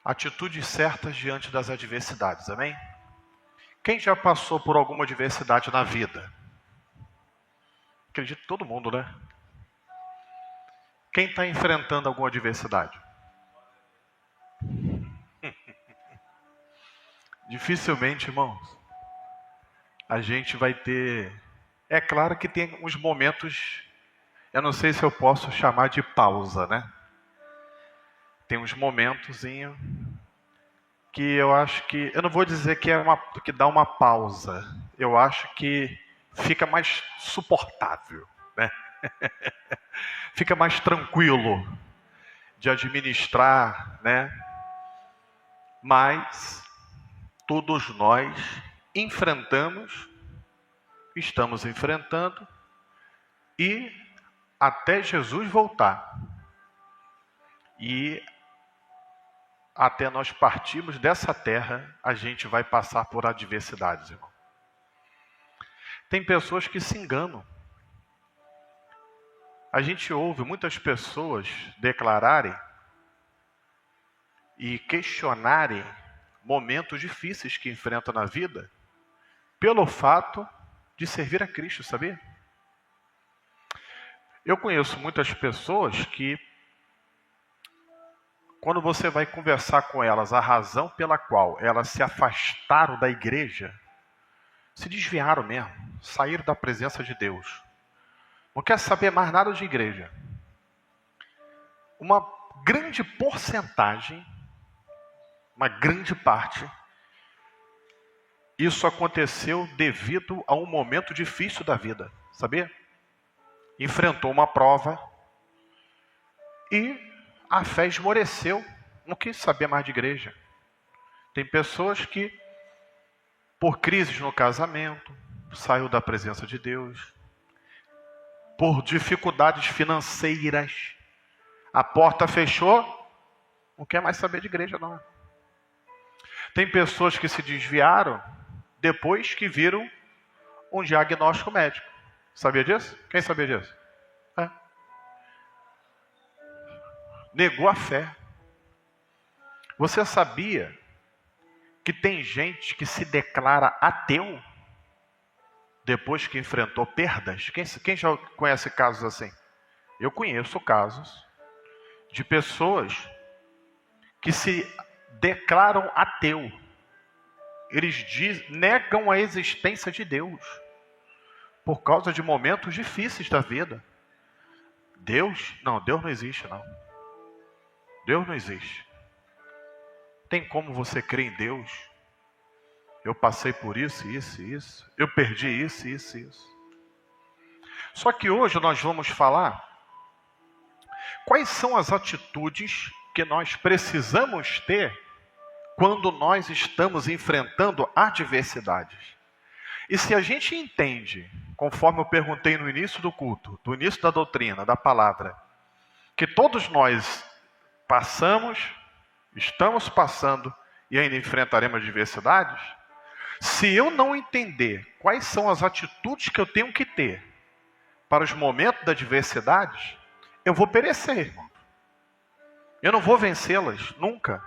Atitudes certas diante das adversidades, amém? Quem já passou por alguma adversidade na vida? Acredito que todo mundo, né? Quem está enfrentando alguma adversidade? Dificilmente, irmãos, a gente vai ter... É claro que tem uns momentos, eu não sei se eu posso chamar de pausa, né? Tem uns momentozinhos que eu acho que... Eu não vou dizer que dá uma pausa. Eu acho que fica mais suportável, né? Fica mais tranquilo de administrar, né? Mas todos nós estamos enfrentando e até Jesus voltar. E até nós partirmos dessa terra, a gente vai passar por adversidades, irmão. Tem pessoas que se enganam. A gente ouve muitas pessoas declararem e questionarem momentos difíceis que enfrentam na vida pelo fato de servir a Cristo, sabia? Eu conheço muitas pessoas que, quando você vai conversar com elas a razão pela qual elas se afastaram da igreja, se desviaram mesmo, saíram da presença de Deus, não quer saber mais nada de igreja. Uma grande porcentagem, uma grande parte, isso aconteceu devido a um momento difícil da vida, sabia? Enfrentou uma prova e a fé esmoreceu, não quis saber mais de igreja. Tem pessoas que, por crises no casamento, saiu da presença de Deus, por dificuldades financeiras, a porta fechou, não quer mais saber de igreja não. Tem pessoas que se desviaram depois que viram um diagnóstico médico. Sabia disso? Quem sabia disso? Negou a fé. Você sabia que tem gente que se declara ateu depois que enfrentou perdas? Quem já conhece casos assim? Eu conheço casos de pessoas que se declaram ateu. Eles negam a existência de Deus por causa de momentos difíceis da vida. Deus não existe não. Deus não existe. Tem como você crer em Deus? Eu passei por isso, isso e isso. Eu perdi isso, isso e isso. Só que hoje nós vamos falar quais são as atitudes que nós precisamos ter quando nós estamos enfrentando adversidades. E se a gente entende, conforme eu perguntei no início do culto, do início da doutrina, da palavra, que todos nós estamos passando e ainda enfrentaremos adversidades, se eu não entender quais são as atitudes que eu tenho que ter para os momentos da adversidade, eu vou perecer, irmão. Eu não vou vencê-las, nunca.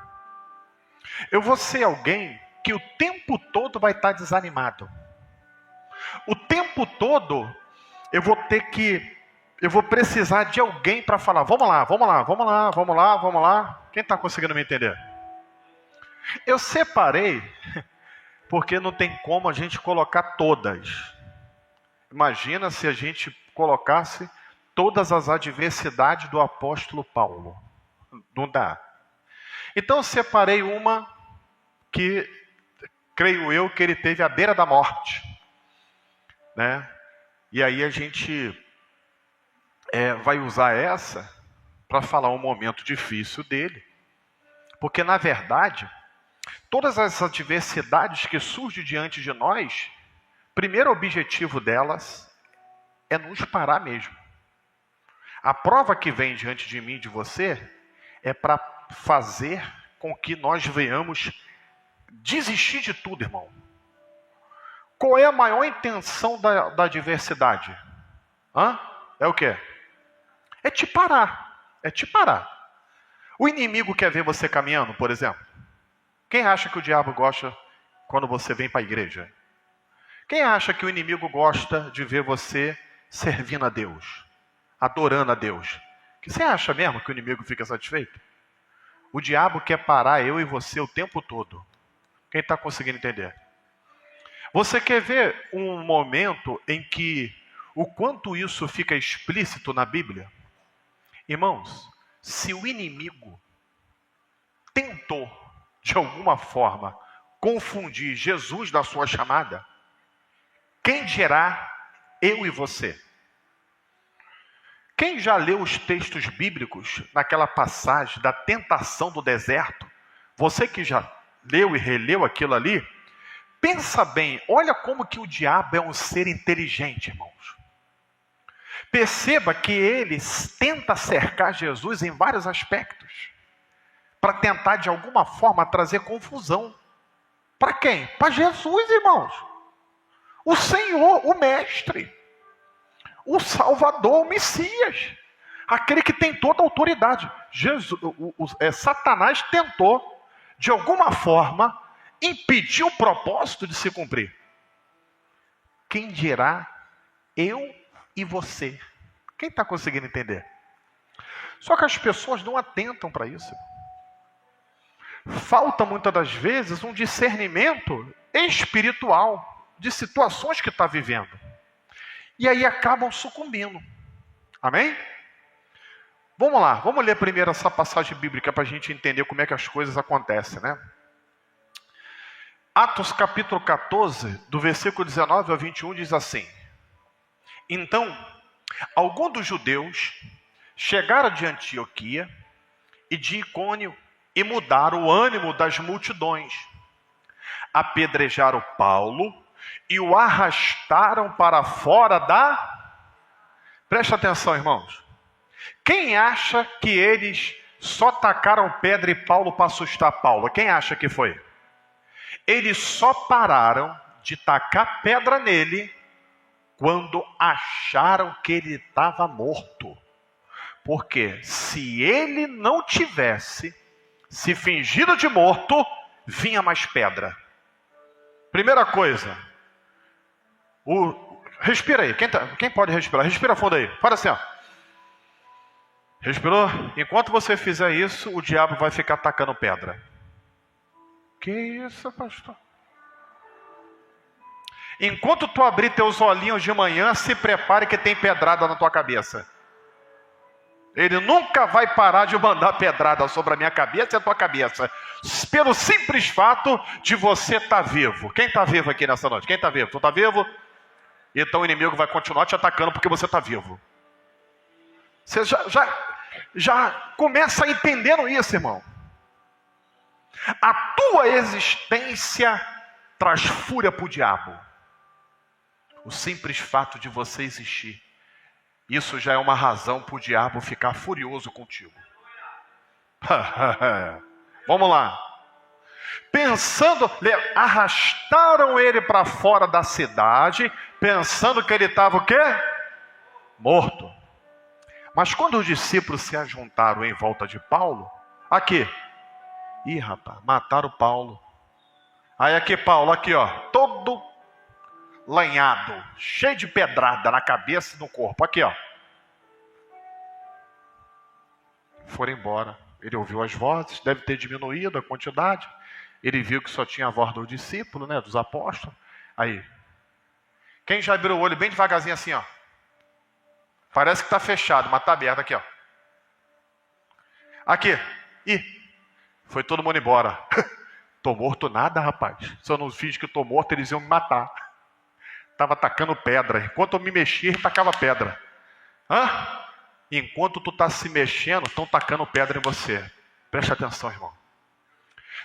Eu vou ser alguém que o tempo todo vai estar desanimado. O tempo todo eu vou precisar de alguém para falar, vamos lá. Quem está conseguindo me entender? Eu separei, porque não tem como a gente colocar todas. Imagina se a gente colocasse todas as adversidades do apóstolo Paulo. Não dá. Então eu separei uma que, creio eu, que ele teve à beira da morte, né? E aí a gente vai usar essa para falar um momento difícil dele. Porque, na verdade, todas as adversidades que surgem diante de nós, primeiro objetivo delas é nos parar mesmo. A prova que vem diante de mim e de você é para fazer com que nós venhamos desistir de tudo, irmão. Qual é a maior intenção da adversidade? É o quê? É te parar. O inimigo quer ver você caminhando, por exemplo? Quem acha que o diabo gosta quando você vem para a igreja? Quem acha que o inimigo gosta de ver você servindo a Deus, adorando a Deus? Que você acha mesmo que o inimigo fica satisfeito? O diabo quer parar eu e você o tempo todo. Quem está conseguindo entender? Você quer ver um momento em que o quanto isso fica explícito na Bíblia? Irmãos, se o inimigo tentou, de alguma forma, confundir Jesus da sua chamada, quem dirá eu e você? Quem já leu os textos bíblicos naquela passagem da tentação do deserto? Você que já leu e releu aquilo ali, pensa bem, olha como que o diabo é um ser inteligente, irmãos. Perceba que ele tenta cercar Jesus em vários aspectos, para tentar de alguma forma trazer confusão. Para quem? Para Jesus, irmãos. O Senhor, o Mestre, o Salvador, o Messias, aquele que tem toda a autoridade. Satanás tentou, de alguma forma, impedir o propósito de se cumprir. Quem dirá eu e você? Quem está conseguindo entender? Só que as pessoas não atentam para isso. Falta muitas das vezes um discernimento espiritual de situações que está vivendo. E aí acabam sucumbindo. Amém? Vamos lá, vamos ler primeiro essa passagem bíblica para a gente entender como é que as coisas acontecem, né? Atos capítulo 14, do versículo 19 ao 21, diz assim: Então, alguns dos judeus chegaram de Antioquia e de Icônio e mudaram o ânimo das multidões. Apedrejaram Paulo e o arrastaram para fora da... Presta atenção, irmãos. Quem acha que eles só tacaram pedra e Paulo para assustar Paulo? Quem acha que foi? Eles só pararam de tacar pedra nele quando acharam que ele estava morto. Porque se ele não tivesse se fingido de morto, vinha mais pedra. Primeira coisa, respira aí. Quem pode respirar? Respira fundo aí. Fala assim, ó. Respirou? Enquanto você fizer isso, o diabo vai ficar atacando pedra. Que isso, pastor? Enquanto tu abrir teus olhinhos de manhã, se prepare que tem pedrada na tua cabeça. Ele nunca vai parar de mandar pedrada sobre a minha cabeça e a tua cabeça. Pelo simples fato de você estar vivo. Quem está vivo aqui nessa noite? Quem está vivo? Tu está vivo? Então o inimigo vai continuar te atacando porque você está vivo. Você já começa entendendo isso, irmão. A tua existência traz fúria para o diabo. O simples fato de você existir, isso já é uma razão para o diabo ficar furioso contigo. Vamos lá. Arrastaram ele para fora da cidade, pensando que ele estava o quê? Morto. Mas quando os discípulos se ajuntaram em volta de Paulo, aqui, rapaz, mataram Paulo. Aí aqui Paulo, aqui ó, todo lanhado, cheio de pedrada na cabeça e no corpo, aqui ó. Foram embora. Ele ouviu as vozes, deve ter diminuído a quantidade. Ele viu que só tinha a voz do discípulo, né, dos apóstolos. Aí, quem já abriu o olho bem devagarzinho assim, ó. Parece que está fechado, mas está aberto aqui, ó. Aqui. Foi todo mundo embora. Tô morto nada, rapaz. Se eu não finge que tô morto, eles iam me matar. Estava tacando pedra. Enquanto eu me mexia, ele tacava pedra. Enquanto tu está se mexendo, estão tacando pedra em você. Preste atenção, irmão.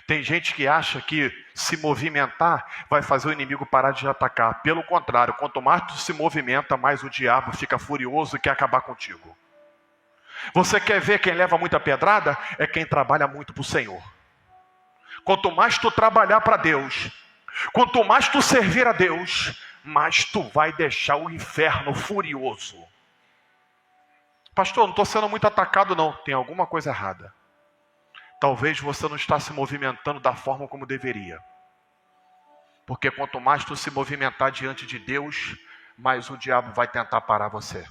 Tem gente que acha que se movimentar vai fazer o inimigo parar de atacar. Pelo contrário, quanto mais tu se movimenta, mais o diabo fica furioso e quer acabar contigo. Você quer ver quem leva muita pedrada? É quem trabalha muito para o Senhor. Quanto mais tu trabalhar para Deus, quanto mais tu servir a Deus, mais tu vai deixar o inferno furioso. Pastor, não estou sendo muito atacado não. Tem alguma coisa errada. Talvez você não está se movimentando da forma como deveria. Porque quanto mais tu se movimentar diante de Deus, mais o diabo vai tentar parar você.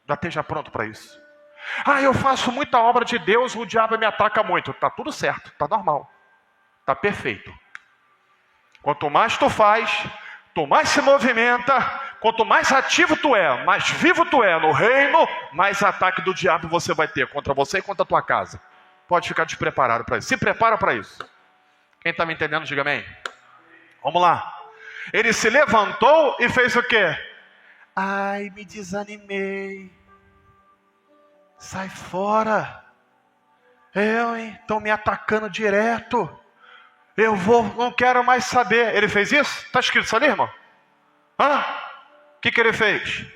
Já esteja pronto para isso. Eu faço muita obra de Deus, o diabo me ataca muito. Tá tudo certo, tá normal. Tá perfeito. Quanto mais tu faz, tu mais se movimenta, quanto mais ativo tu é, mais vivo tu é no reino, mais ataque do diabo você vai ter contra você e contra a tua casa. Pode ficar despreparado para isso. Se prepara para isso. Quem está me entendendo, diga amém. Vamos lá. Ele se levantou e fez o quê? Ai, me desanimei. Sai fora. Estão me atacando direto. Não quero mais saber. Ele fez isso? Está escrito isso ali, irmão? O que ele fez?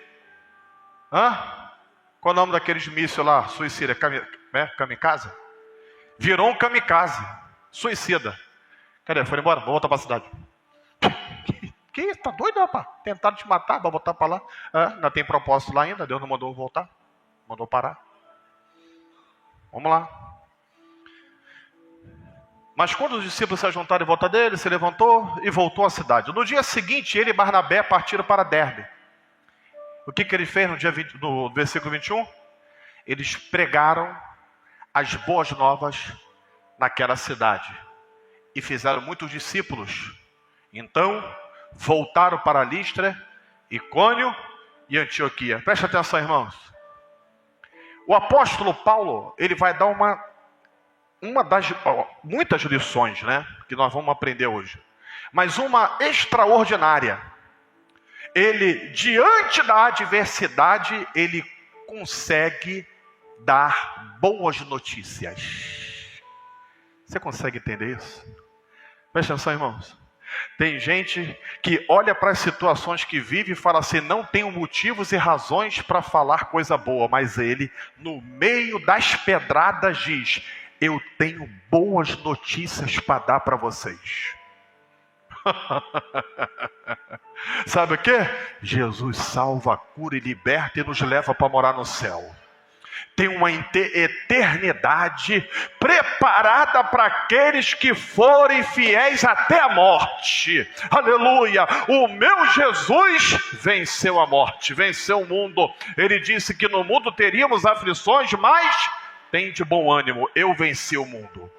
Qual o nome daqueles mísseis lá, suicida? Kamikaze? Virou um kamikaze, suicida. Cadê? Foi embora? Vou voltar para a cidade. Que isso? Tá doido, rapaz? Tentaram te matar, vai voltar para lá. Ainda tem propósito lá ainda, Deus não mandou voltar. Mandou parar. Vamos lá. Mas quando os discípulos se juntaram em volta dele, se levantou e voltou à cidade. No dia seguinte, ele e Barnabé partiram para Derbe. O que ele fez no versículo 21? Eles pregaram as boas novas naquela cidade. E fizeram muitos discípulos. Então, voltaram para Listra, Icônio e Antioquia. Preste atenção, irmãos. O apóstolo Paulo, ele vai dar uma das muitas lições, né, que nós vamos aprender hoje. Mas uma extraordinária. Ele, diante da adversidade, ele consegue dar boas notícias. Você consegue entender isso? Presta atenção, irmãos. Tem gente que olha para as situações que vive e fala assim, não tenho motivos e razões para falar coisa boa. Mas ele, no meio das pedradas, diz, eu tenho boas notícias para dar para vocês. Sabe o que? Jesus salva, cura e liberta e nos leva para morar no céu. Tem uma eternidade preparada para aqueles que forem fiéis até a morte. Aleluia! O meu Jesus venceu a morte, venceu o mundo. Ele disse que no mundo teríamos aflições, mas tem de bom ânimo, eu venci o mundo.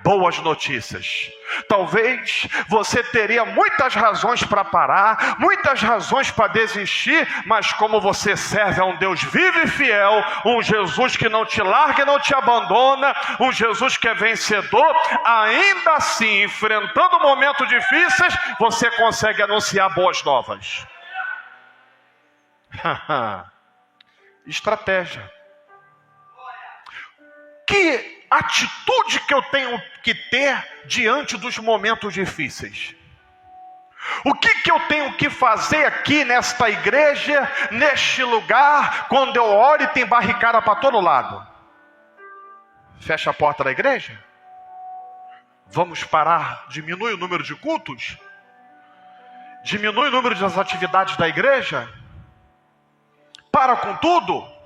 Boas notícias. Talvez você teria muitas razões para parar, muitas razões para desistir, mas como você serve a um Deus vivo e fiel, um Jesus que não te larga e não te abandona, um Jesus que é vencedor, ainda assim, enfrentando momentos difíceis, você consegue anunciar boas novas. Estratégia. Que atitude que eu tenho que ter diante dos momentos difíceis? O que eu tenho que fazer aqui nesta igreja, neste lugar, quando eu olho e tem barricada para todo lado? Fecha a porta da igreja? Vamos parar? Diminui o número de cultos? Diminui o número das atividades da igreja? Para com tudo?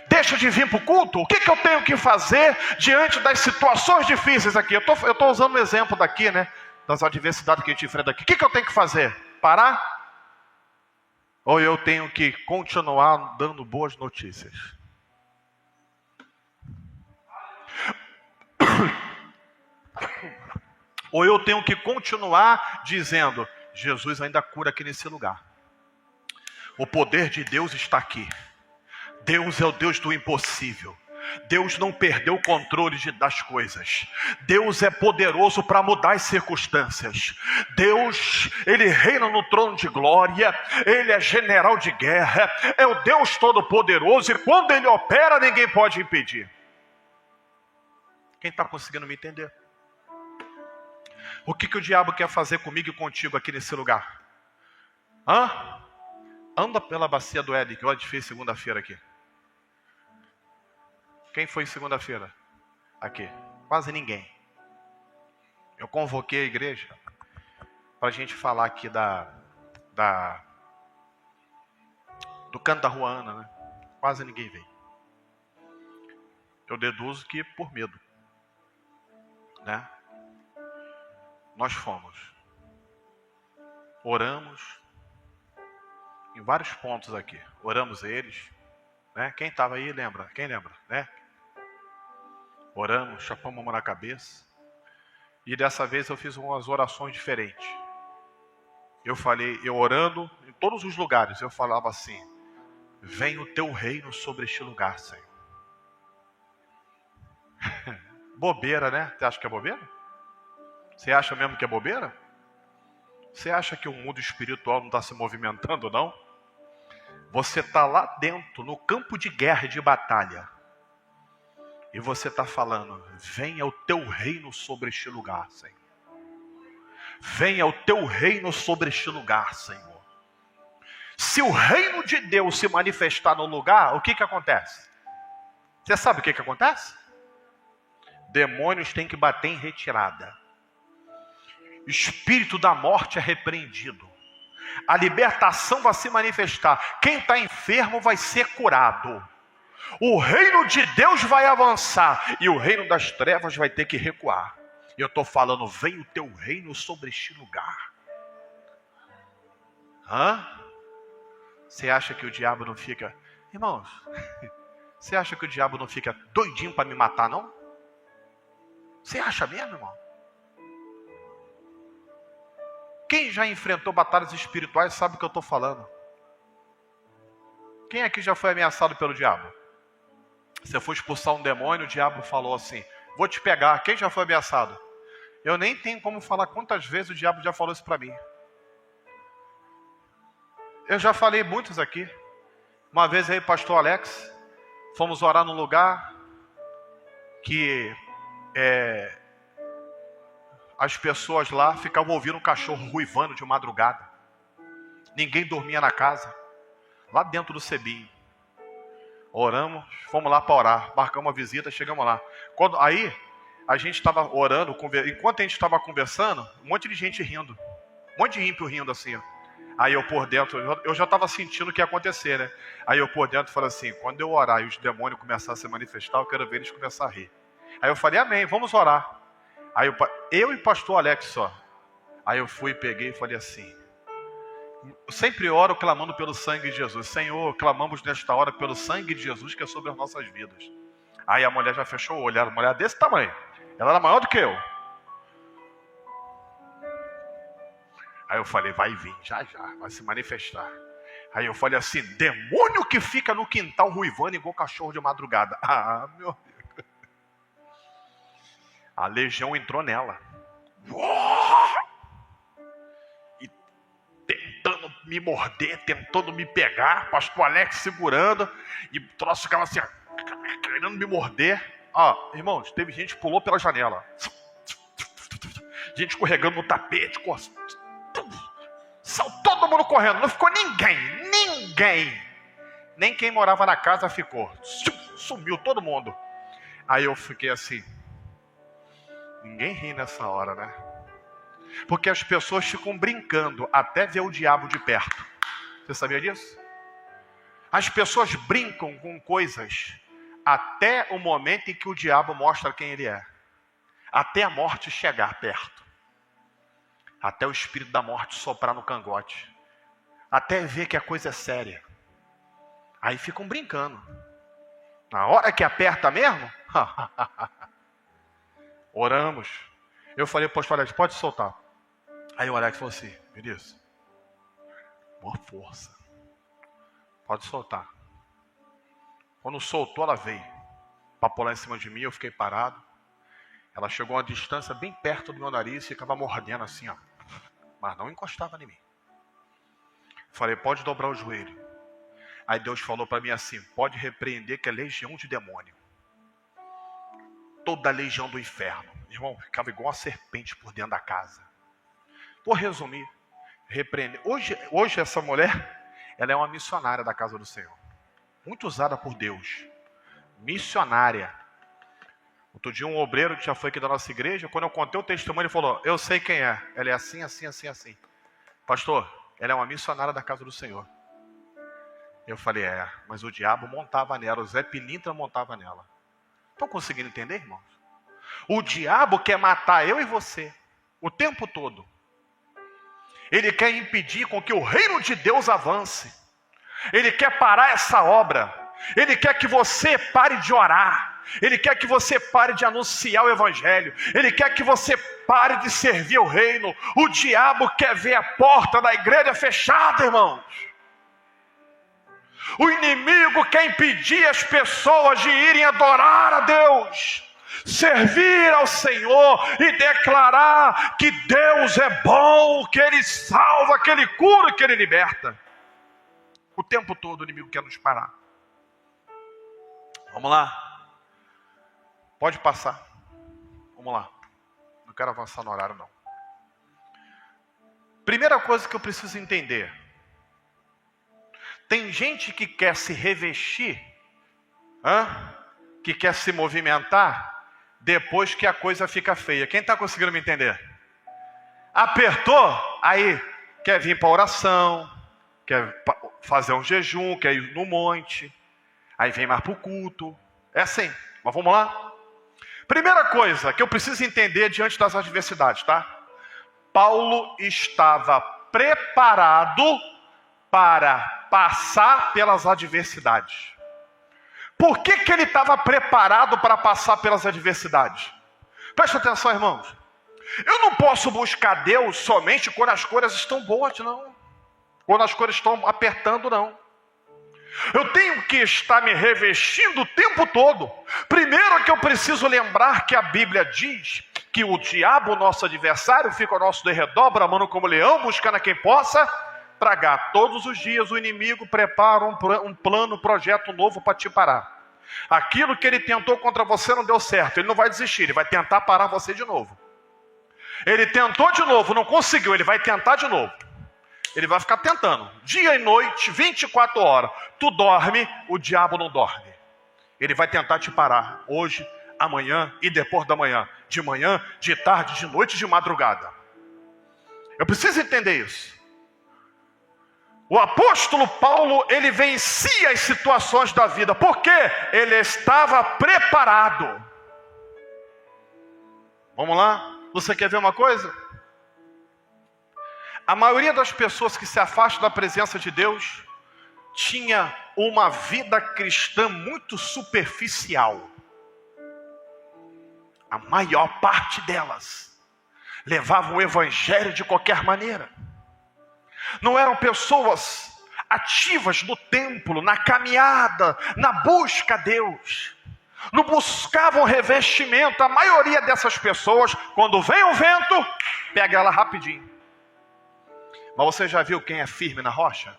Deixa de vir para o culto? O que eu tenho que fazer diante das situações difíceis aqui? Eu estou usando um exemplo daqui, né? Das adversidades que a gente enfrenta aqui. O que eu tenho que fazer? Parar? Ou eu tenho que continuar dando boas notícias? Ou eu tenho que continuar dizendo, Jesus ainda cura aqui nesse lugar. O poder de Deus está aqui. Deus é o Deus do impossível. Deus não perdeu o controle das coisas. Deus é poderoso para mudar as circunstâncias. Deus, Ele reina no trono de glória. Ele é general de guerra. É o Deus todo-poderoso. E quando Ele opera, ninguém pode impedir. Quem está conseguindo me entender? O que o diabo quer fazer comigo e contigo aqui nesse lugar? Anda pela bacia do Éden, que eu fiz segunda-feira aqui. Quem foi segunda-feira? Aqui. Quase ninguém. Eu convoquei a igreja para a gente falar aqui do canto da Rua Ana, né? Quase ninguém veio. Eu deduzo que por medo. né? Nós fomos, oramos em vários pontos aqui. Oramos eles, né? Quem estava aí lembra? Quem lembra, né? Oramos, chapamos a mão na cabeça. E dessa vez eu fiz umas orações diferentes. Eu orando em todos os lugares, eu falava assim: vem o teu reino sobre este lugar, Senhor. Bobeira, né? Você acha que é bobeira? Você acha mesmo que é bobeira? Você acha que o mundo espiritual não está se movimentando, não? Você está lá dentro, no campo de guerra e de batalha. E você está falando: venha o teu reino sobre este lugar, Senhor. Venha o teu reino sobre este lugar, Senhor. Se o reino de Deus se manifestar no lugar, o que acontece? Você sabe o que acontece? Demônios têm que bater em retirada. Espírito da morte é repreendido. A libertação vai se manifestar. Quem está enfermo vai ser curado. O reino de Deus vai avançar. E o reino das trevas vai ter que recuar. E eu estou falando: vem o teu reino sobre este lugar. Você acha que o diabo não fica... Irmãos, você acha que o diabo não fica doidinho para me matar, não? Você acha mesmo, irmão? Quem já enfrentou batalhas espirituais sabe o que eu estou falando. Quem aqui já foi ameaçado pelo diabo? Você foi expulsar um demônio, o diabo falou assim: vou te pegar. Quem já foi ameaçado? Eu nem tenho como falar quantas vezes o diabo já falou isso para mim. Eu já falei muitos aqui. Uma vez aí, pastor Alex, fomos orar num lugar que as pessoas lá ficavam ouvindo um cachorro ruivando de madrugada. Ninguém dormia na casa. Lá dentro do Cebinho. Oramos, fomos lá para orar. Marcamos uma visita, chegamos lá. Aí, a gente estava orando, enquanto a gente estava conversando, um monte de gente rindo. Um monte de ímpio rindo assim, ó. Aí eu por dentro, eu já estava sentindo o que ia acontecer, né? Aí eu por dentro falei assim: quando eu orar e os demônios começarem a se manifestar, eu quero ver eles começar a rir. Aí eu falei: amém, vamos orar. Aí eu e o pastor Alex só. Aí eu fui, peguei e falei assim: eu sempre oro clamando pelo sangue de Jesus. Senhor, clamamos nesta hora pelo sangue de Jesus que é sobre as nossas vidas. Aí a mulher já fechou o olho. A mulher desse tamanho. Ela era maior do que eu. Aí eu falei: vai vir, já, vai se manifestar. Aí eu falei assim: demônio que fica no quintal ruivando igual cachorro de madrugada. Ah, meu Deus. A legião entrou nela. E tentando me morder, tentando me pegar. Pastor Alex segurando. E o troço ficava assim, querendo me morder. Irmãos, teve gente que pulou pela janela. Gente escorregando no tapete. Saiu todo mundo correndo. Não ficou ninguém. Nem quem morava na casa ficou. Sumiu todo mundo. Aí eu fiquei assim. Ninguém ri nessa hora, né? Porque as pessoas ficam brincando até ver o diabo de perto. Você sabia disso? As pessoas brincam com coisas até o momento em que o diabo mostra quem ele é. Até a morte chegar perto. Até o espírito da morte soprar no cangote. Até ver que a coisa é séria. Aí ficam brincando. Na hora que aperta mesmo, oramos. Eu falei: pastor Alex, pode soltar. Aí o Alex falou assim: Vinícius, boa força. Pode soltar. Quando soltou, ela veio para pular em cima de mim. Eu fiquei parado. Ela chegou a uma distância bem perto do meu nariz e ficava mordendo assim, ó. Mas não encostava em mim. Falei: pode dobrar o joelho. Aí Deus falou para mim assim: pode repreender que é legião de demônio. Toda a legião do inferno. Irmão, ficava igual uma serpente por dentro da casa. Vou resumir. Repreender. Hoje essa mulher, ela é uma missionária da casa do Senhor. Muito usada por Deus. Missionária. Outro dia um obreiro que já foi aqui da nossa igreja, quando eu contei o testemunho, ele falou: eu sei quem é. Ela é assim, assim, assim, assim. Pastor, ela é uma missionária da casa do Senhor. Eu falei: mas o diabo montava nela, o Zé Pilintra montava nela. Estão conseguindo entender, irmãos? O diabo quer matar eu e você o tempo todo. Ele quer impedir com que o reino de Deus avance. Ele quer parar essa obra. Ele quer que você pare de orar. Ele quer que você pare de anunciar o evangelho. Ele quer que você pare de servir o reino. O diabo quer ver a porta da igreja fechada, irmãos. O inimigo quer impedir as pessoas de irem adorar a Deus, servir ao Senhor e declarar que Deus é bom, que Ele salva, que Ele cura, que Ele liberta. O tempo todo o inimigo quer nos parar. Vamos lá. Pode passar. Vamos lá. Não quero avançar no horário, não. Primeira coisa que eu preciso entender. Tem gente que quer se revestir, que quer se movimentar, depois que a coisa fica feia. Quem está conseguindo me entender? Apertou, aí quer vir para a oração, quer fazer um jejum, quer ir no monte, aí vem mais para o culto. É assim, mas vamos lá? Primeira coisa que eu preciso entender diante das adversidades, tá? Paulo estava preparado para passar pelas adversidades. Por que ele estava preparado para passar pelas adversidades? Preste atenção, irmãos. Eu não posso buscar Deus somente quando as coisas estão boas, não. Quando as coisas estão apertando, não. Eu tenho que estar me revestindo o tempo todo. Primeiro que eu preciso lembrar que a Bíblia diz que o diabo, nosso adversário, fica ao nosso derredor, bramando como leão, buscando a quem possa tragar. Todos os dias o inimigo prepara um plano, um projeto novo para te parar. Aquilo que ele tentou contra você não deu certo, ele não vai desistir, ele vai tentar parar você de novo. Ele tentou de novo, não conseguiu, ele vai tentar de novo. Ele vai ficar tentando, dia e noite, 24 horas. Tu dorme, o diabo não dorme. Ele vai tentar te parar, hoje, amanhã e depois da manhã. De manhã, de tarde, de noite, de madrugada. Eu preciso entender isso. O apóstolo Paulo, ele vencia as situações da vida. Por quê? Ele estava preparado. Vamos lá? Você quer ver uma coisa? A maioria das pessoas que se afastam da presença de Deus tinha uma vida cristã muito superficial. A maior parte delas levavam o evangelho de qualquer maneira. Não eram pessoas ativas no templo, na caminhada, na busca a Deus. Não buscavam revestimento. A maioria dessas pessoas, quando vem o vento, pega ela rapidinho. Mas você já viu quem é firme na rocha?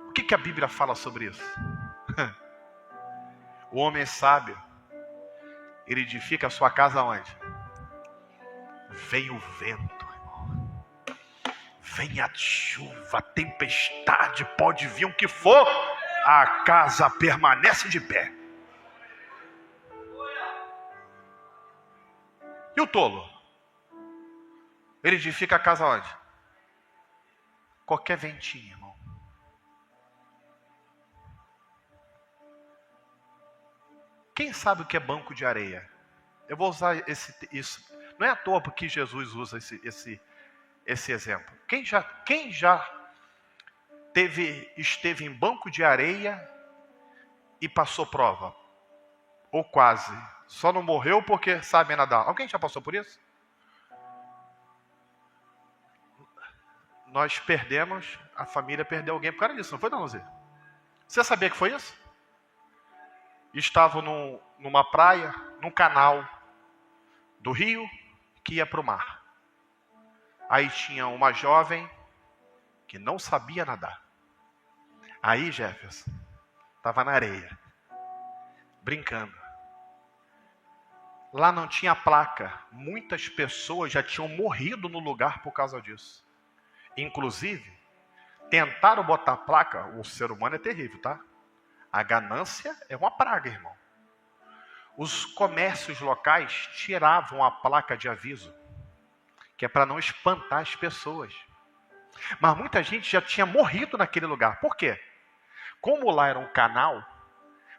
O que a Bíblia fala sobre isso? O homem sábio, ele edifica a sua casa onde? Vem o vento, irmão. Vem a chuva, a tempestade, pode vir o que for, a casa permanece de pé. E o tolo? Ele edifica a casa onde? Qualquer ventinho, irmão. Quem sabe o que é banco de areia? Eu vou usar isso. Não é à toa porque Jesus usa esse exemplo. Quem já esteve em banco de areia e passou prova? Ou quase. Só não morreu porque sabe nadar. Alguém já passou por isso? Nós perdemos, a família perdeu alguém por causa disso, não foi, Dona Luzia? Você sabia que foi isso? Estavam numa praia, num canal do rio que ia para o mar. Aí tinha uma jovem que não sabia nadar. Aí Jefferson estava na areia, brincando. Lá não tinha placa. Muitas pessoas já tinham morrido no lugar por causa disso. Inclusive, tentaram botar placa. O ser humano é terrível, tá? A ganância é uma praga, irmão. Os comércios locais tiravam a placa de aviso, que é para não espantar as pessoas. Mas muita gente já tinha morrido naquele lugar. Por quê? Como lá era um canal,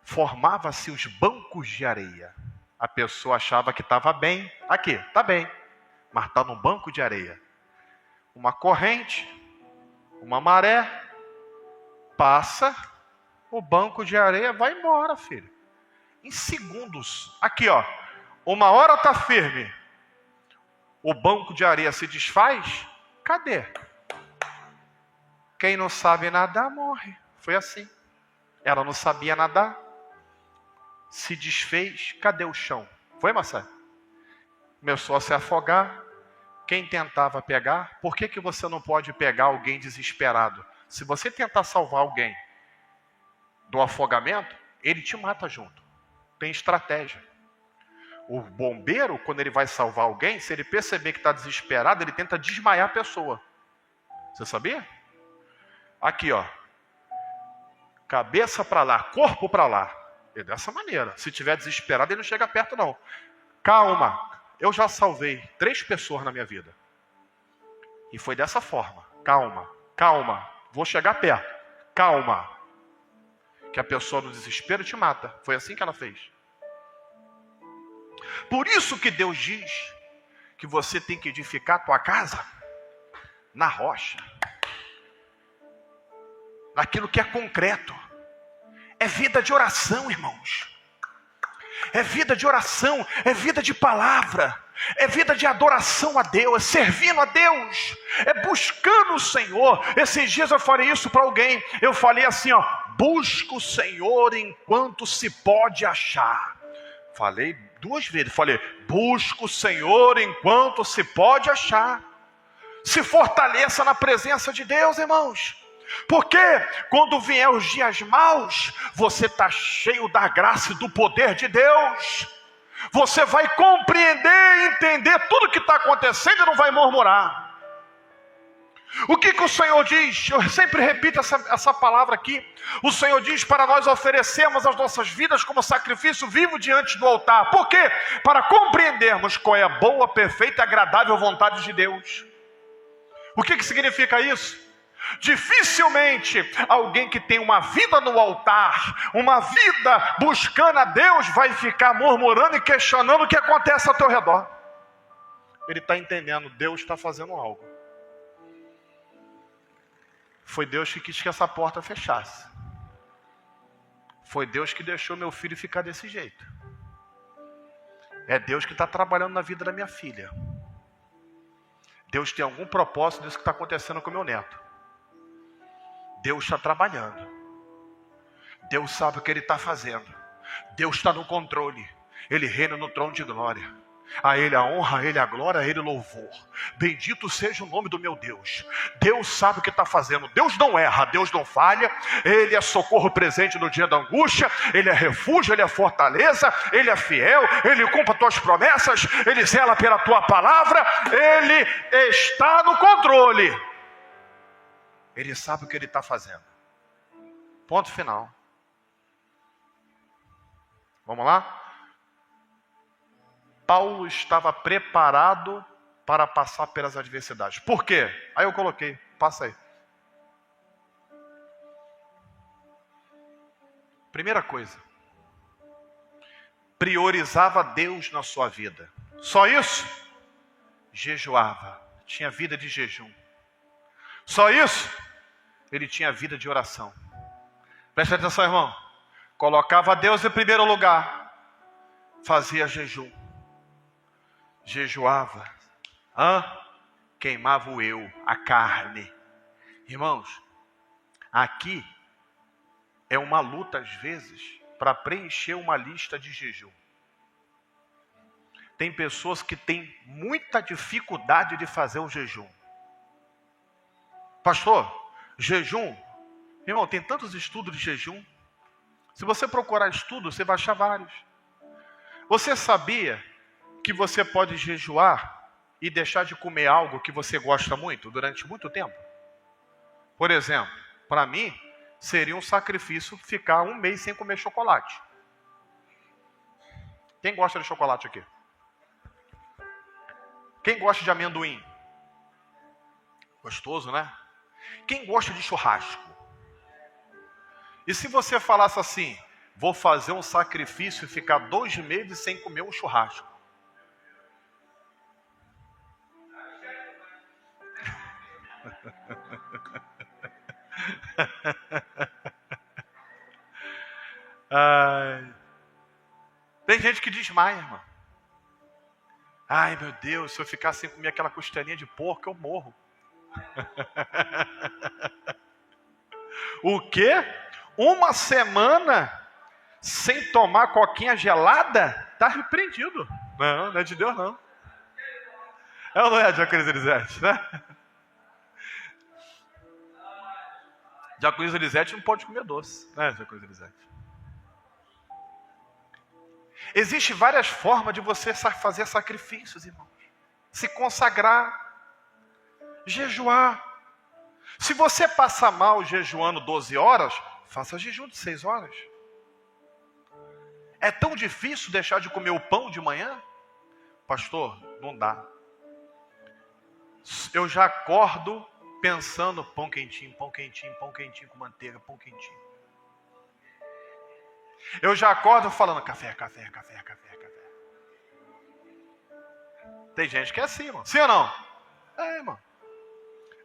formava-se os bancos de areia. A pessoa achava que estava bem. Aqui, está bem. Mas está num banco de areia. Uma corrente, uma maré, passa, o banco de areia vai embora, filho. Em segundos. Aqui, ó. Uma hora está firme. O banco de areia se desfaz. Cadê? Quem não sabe nadar, morre. Foi assim. Ela não sabia nadar. Se desfez. Cadê o chão? Foi, Marcelo? Começou a se afogar. Quem tentava pegar? Por que você não pode pegar alguém desesperado? Se você tentar salvar alguém do afogamento, ele te mata junto. Tem estratégia. O bombeiro, quando ele vai salvar alguém, se ele perceber que está desesperado, ele tenta desmaiar a pessoa. Você sabia? Aqui, ó. Cabeça para lá, corpo para lá. É dessa maneira. Se tiver desesperado, ele não chega perto, não. Calma. Eu já salvei 3 pessoas na minha vida. E foi dessa forma. Calma, calma. Vou chegar perto. Calma. Que a pessoa no desespero te mata. Foi assim que ela fez. Por isso que Deus diz que você tem que edificar a tua casa na rocha. Naquilo que é concreto. É vida de oração, irmãos. É vida de oração, é vida de palavra, é vida de adoração a Deus, é servindo a Deus, é buscando o Senhor. Esses dias eu falei isso para alguém, eu falei assim, ó, busca o Senhor enquanto se pode achar. Falei 2 vezes, falei, busca o Senhor enquanto se pode achar. Se fortaleça na presença de Deus, irmãos. Porque quando vier os dias maus, você está cheio da graça e do poder de Deus. Você vai compreender e entender tudo que está acontecendo e não vai murmurar. O que o Senhor diz? Eu sempre repito essa palavra aqui. O Senhor diz para nós oferecermos as nossas vidas como sacrifício vivo diante do altar. Por quê? Para compreendermos qual é a boa, perfeita e agradável vontade de Deus. O que significa isso? Dificilmente alguém que tem uma vida no altar, uma vida buscando a Deus, vai ficar murmurando e questionando o que acontece ao teu redor. Ele está entendendo, Deus está fazendo algo. Foi Deus que quis que essa porta fechasse. Foi Deus que deixou meu filho ficar desse jeito. É Deus que está trabalhando na vida da minha filha. Deus tem algum propósito nisso que está acontecendo com meu neto. Deus está trabalhando. Deus sabe o que Ele está fazendo. Deus está no controle. Ele reina no trono de glória. A Ele a honra, a Ele a glória, a Ele o louvor. Bendito seja o nome do meu Deus. Deus sabe o que está fazendo. Deus não erra, Deus não falha. Ele é socorro presente no dia da angústia. Ele é refúgio, Ele é fortaleza. Ele é fiel, Ele cumpre as tuas promessas. Ele zela pela tua palavra. Ele está no controle. Ele sabe o que Ele está fazendo. Ponto final. Vamos lá? Paulo estava preparado para passar pelas adversidades. Por quê? Aí eu coloquei, passa aí. Primeira coisa. Priorizava Deus na sua vida. Só isso? Jejuava. Tinha vida de jejum. Só isso? Ele tinha vida de oração. Presta atenção, irmão. Colocava Deus em primeiro lugar. Fazia jejum. Jejuava. Queimava o eu, a carne. Irmãos, aqui é uma luta às vezes para preencher uma lista de jejum. Tem pessoas que têm muita dificuldade de fazer o jejum. Pastor, jejum, irmão, tem tantos estudos de jejum. Se você procurar estudos, você vai achar vários. Você sabia que você pode jejuar e deixar de comer algo que você gosta muito durante muito tempo? Por exemplo, para mim, seria um sacrifício ficar 1 mês sem comer chocolate. Quem gosta de chocolate aqui? Quem gosta de amendoim? Gostoso, né? Quem gosta de churrasco? E se você falasse assim, vou fazer um sacrifício e ficar 2 meses sem comer um churrasco. Ai. Tem gente que desmaia, irmão. Ai, meu Deus, se eu ficar sem comer aquela costelinha de porco, eu morro. O quê? 1 semana sem tomar coquinha gelada? Tá repreendido. Não, não é de Deus, não. É ou não é, Diaconisa Elisete, né? Diaconisa Elisete não pode comer doce, né, Diaconisa Elisete? Existem várias formas de você fazer sacrifícios, irmãos. Se consagrar, jejuar. Se você passa mal jejuando 12 horas, faça jejum de 6 horas. É tão difícil deixar de comer o pão de manhã? Pastor, não dá. Eu já acordo pensando pão quentinho, pão quentinho, pão quentinho com manteiga, pão quentinho. Eu já acordo falando café, café, café, café, café. Tem gente que é assim, irmão. Sim ou não? É, irmão.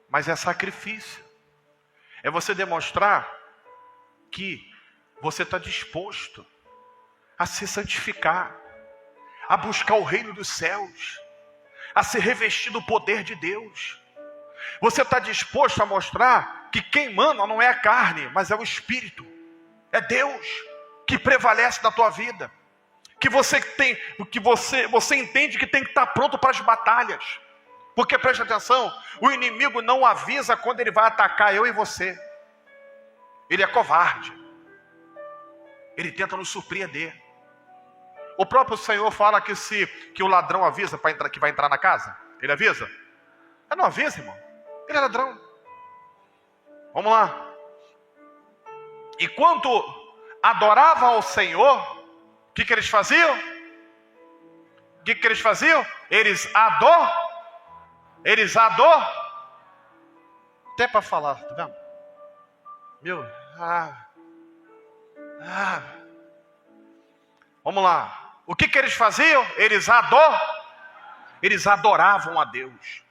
Mas é sacrifício. É você demonstrar que você está disposto a se santificar, a buscar o reino dos céus, a se revestir do poder de Deus. Você está disposto a mostrar que quem manda não é a carne, mas é o Espírito. É Deus que prevalece na tua vida. Que você entende que tem que estar pronto para as batalhas. Porque preste atenção, o inimigo não avisa quando ele vai atacar eu e você. Ele é covarde. Ele tenta nos surpreender. O próprio Senhor fala que o ladrão avisa que vai entrar na casa. Ele avisa? Ele não avisa, irmão. Ele é ladrão. Vamos lá. E quando adoravam ao Senhor, o que eles faziam? O que eles faziam? Eles até para falar, tá vendo? Vamos lá. O que eles faziam? Eles adoravam a Deus.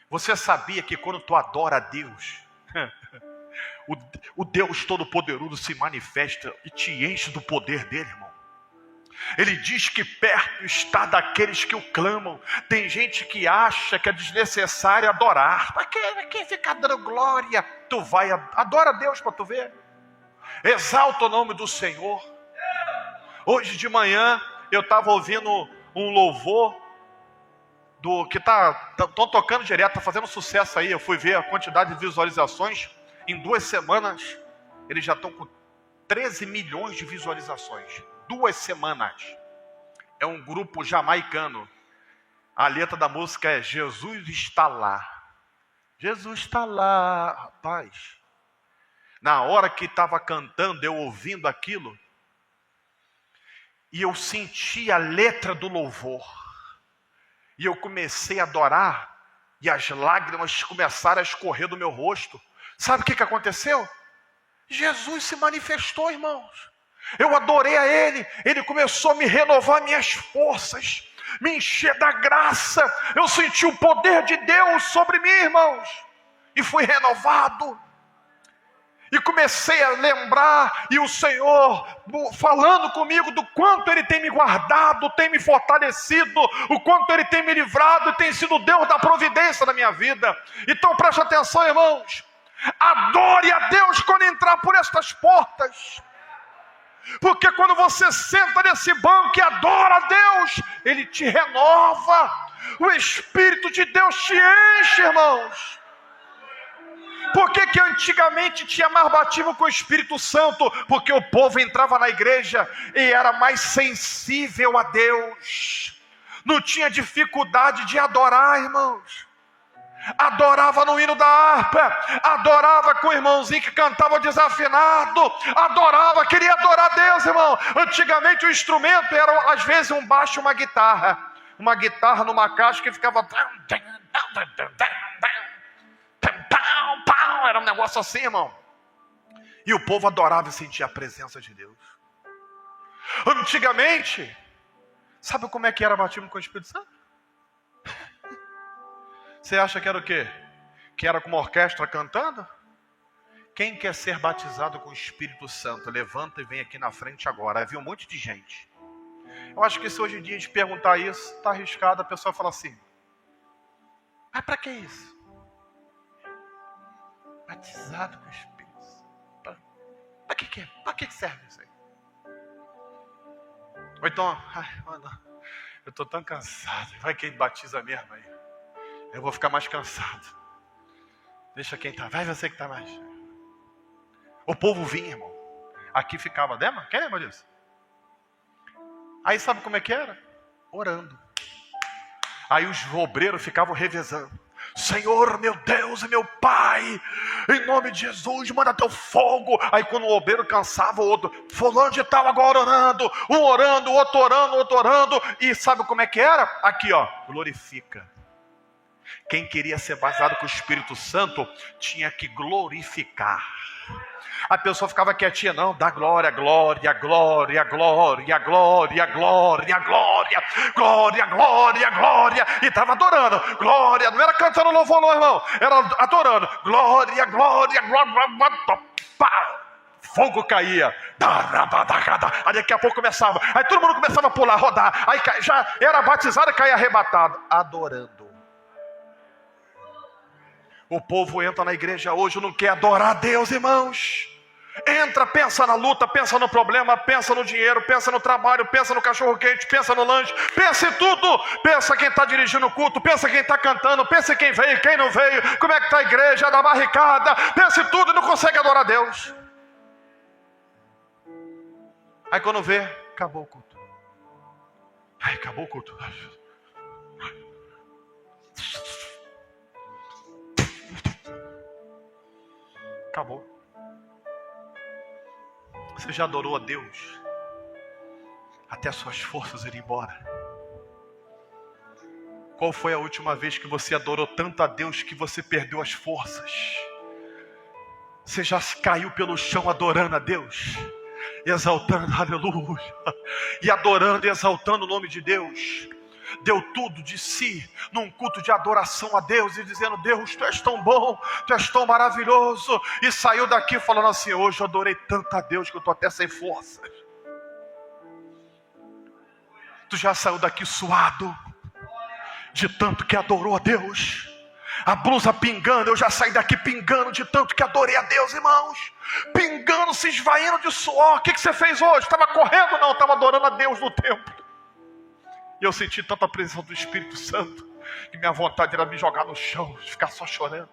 Você sabia que quando tu adora a Deus, o Deus Todo-Poderoso se manifesta e te enche do poder dele, irmão? Ele diz que perto está daqueles que o clamam. Tem gente que acha que é desnecessário adorar. Para que ficar dando glória? Tu vai, adora a Deus para tu ver. Exalta o nome do Senhor. Hoje de manhã eu estava ouvindo um louvor que estão tocando direto, está fazendo sucesso aí. Eu fui ver a quantidade de visualizações. Em 2 semanas, eles já estão com 13 milhões de visualizações. 2 semanas. É um grupo jamaicano. A letra da música é Jesus está lá. Jesus está lá, rapaz. Na hora que estava cantando, eu ouvindo aquilo, e eu senti a letra do louvor. E eu comecei a adorar, e as lágrimas começaram a escorrer do meu rosto. Sabe o que aconteceu? Jesus se manifestou, irmãos. Eu adorei a Ele. Ele começou a me renovar minhas forças, me encher da graça. Eu senti o poder de Deus sobre mim, irmãos. E fui renovado. E comecei a lembrar, e o Senhor falando comigo do quanto Ele tem me guardado, tem me fortalecido, o quanto Ele tem me livrado e tem sido Deus da providência na minha vida. Então preste atenção, irmãos. Adore a Deus quando entrar por estas portas. Porque quando você senta nesse banco e adora a Deus, Ele te renova. O Espírito de Deus te enche, irmãos. Por que antigamente tinha mais batismo com o Espírito Santo? Porque o povo entrava na igreja e era mais sensível a Deus. Não tinha dificuldade de adorar, irmãos. Adorava no hino da harpa, adorava com o irmãozinho que cantava desafinado, adorava, queria adorar a Deus, irmão. Antigamente o instrumento era às vezes um baixo e uma guitarra numa caixa que ficava... Era um negócio assim, irmão. E o povo adorava e sentia a presença de Deus. Antigamente, sabe como é que era batismo com o Espírito Santo? Você acha que era o quê? Que era com uma orquestra cantando? Quem quer ser batizado com o Espírito Santo, levanta e vem aqui na frente agora. Havia um monte de gente. Eu acho que se hoje em dia a gente perguntar isso, está arriscado a pessoa falar assim: mas para que isso? Batizado com o Espírito Santo. Para que é? Para que serve isso aí? Ou então, eu estou tão cansado. Vai quem batiza mesmo aí. Eu vou ficar mais cansado. Deixa quem está. Vai você que está mais. O povo vinha, irmão. Aqui ficava, lembra? Quem lembra disso? Aí sabe como é que era? Orando. Aí os obreiros ficavam revezando. Senhor, meu Deus e meu Pai, em nome de Jesus, manda teu fogo. Aí quando o obreiro cansava, o outro, fulano de tal agora orando. Um orando, o outro orando, o outro orando. E sabe como é que era? Aqui ó, glorifica. Quem queria ser batizado com o Espírito Santo tinha que glorificar. A pessoa ficava quietinha, não, dá glória, glória, glória, glória, glória, glória, glória, glória, glória, glória, e estava adorando, glória, não era cantando louvor não, irmão, era adorando, glória, glória, glória, pá, fogo caía, aí daqui a pouco começava, aí todo mundo começava a pular, rodar, aí já era batizado e caía arrebatado, adorando. O povo entra na igreja hoje, não quer adorar a Deus, irmãos. Entra, pensa na luta, pensa no problema, pensa no dinheiro, pensa no trabalho, pensa no cachorro quente, pensa no lanche, pensa em tudo. Pensa quem está dirigindo o culto, pensa quem está cantando, pensa quem veio, quem não veio, como é que está a igreja, da barricada, pensa em tudo e não consegue adorar a Deus. Aí quando vê, acabou o culto. Ai, acabou o culto. Acabou. Você já adorou a Deus até suas forças irem embora? Qual foi a última vez que você adorou tanto a Deus que você perdeu as forças? Você já caiu pelo chão adorando a Deus? Exaltando, aleluia. E adorando e exaltando o nome de Deus. Deu tudo de si num culto de adoração a Deus e dizendo: Deus, tu és tão bom, tu és tão maravilhoso, e saiu daqui falando assim: hoje eu adorei tanto a Deus que eu estou até sem forças. Tu já saiu daqui suado de tanto que adorou a Deus, a blusa pingando, eu já saí daqui pingando de tanto que adorei a Deus, irmãos, pingando, se esvaindo de suor. O que você fez hoje? Estava correndo? Não, estava adorando a Deus no templo. E eu senti tanta presença do Espírito Santo que minha vontade era me jogar no chão, ficar só chorando.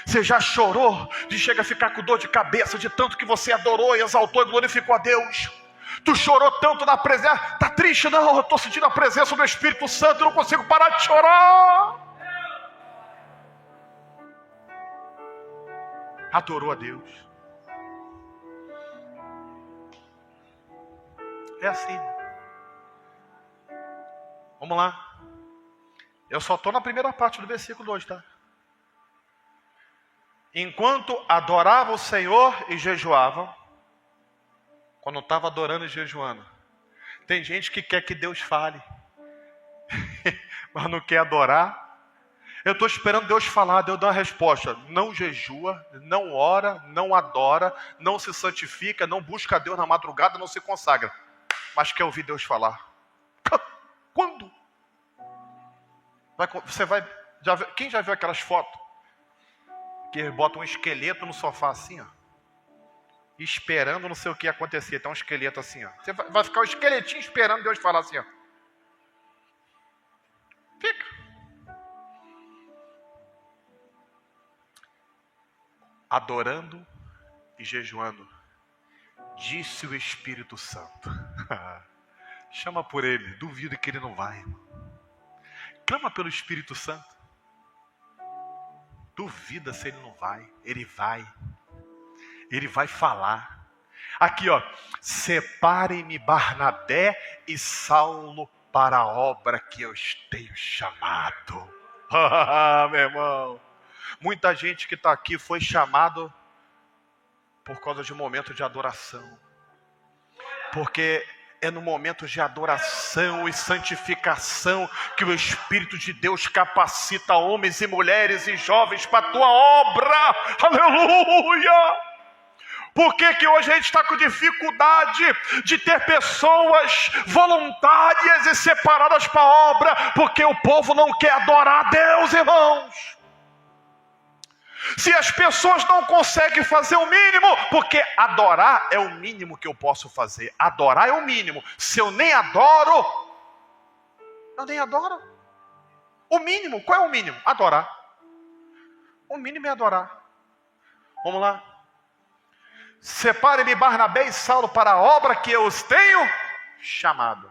Você já chorou de chegar a ficar com dor de cabeça de tanto que você adorou, exaltou e glorificou a Deus? Tu chorou tanto na presença, tá triste? Não, eu estou sentindo a presença do Espírito Santo, eu não consigo parar de chorar. Adorou a Deus. É assim. Vamos lá. Eu só estou na primeira parte do versículo 2, tá? Enquanto adorava o Senhor e jejuava, quando estava adorando e jejuando, tem gente que quer que Deus fale, mas não quer adorar. Eu estou esperando Deus falar, Deus dá uma resposta. Não jejua, não ora, não adora, não se santifica, não busca Deus na madrugada, não se consagra, mas quer ouvir Deus falar. Quando? Você vai, quem já viu aquelas fotos que botam um esqueleto no sofá assim, ó, esperando não sei o que acontecer? Tem um esqueleto assim, ó. Você vai ficar o esqueletinho esperando Deus falar assim, ó. Fica. Adorando e jejuando, disse o Espírito Santo. Chama por ele, duvido que ele não vai. Clama pelo Espírito Santo. Duvida se ele não vai. Ele vai. Ele vai falar. Aqui ó, separem-me Barnabé e Saulo para a obra que eu tenho chamado. Meu irmão, muita gente que está aqui foi chamado por causa de um momento de adoração. Porque é no momento de adoração e santificação que o Espírito de Deus capacita homens e mulheres e jovens para a tua obra. Aleluia! Por que que hoje a gente está com dificuldade de ter pessoas voluntárias e separadas para a obra? Porque o povo não quer adorar a Deus, irmãos. Se as pessoas não conseguem fazer o mínimo, porque adorar é o mínimo que eu posso fazer. Adorar é o mínimo. Se eu nem adoro, eu nem adoro. O mínimo, qual é o mínimo? Adorar. O mínimo é adorar. Vamos lá. Separe-me Barnabé e Saulo para a obra que eu os tenho chamado.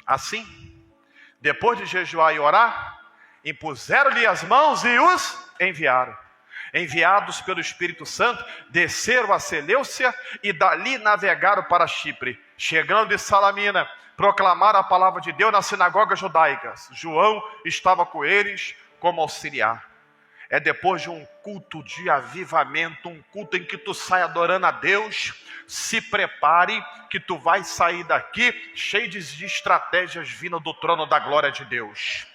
Assim, depois de jejuar e orar, impuseram-lhe as mãos e os enviaram. Enviados pelo Espírito Santo, desceram a Seleucia e dali navegaram para Chipre. Chegando de Salamina, proclamaram a palavra de Deus nas sinagogas judaicas. João estava com eles como auxiliar. É depois de um culto de avivamento, um culto em que tu sai adorando a Deus, se prepare que tu vai sair daqui cheio de estratégias vindo do trono da glória de Deus.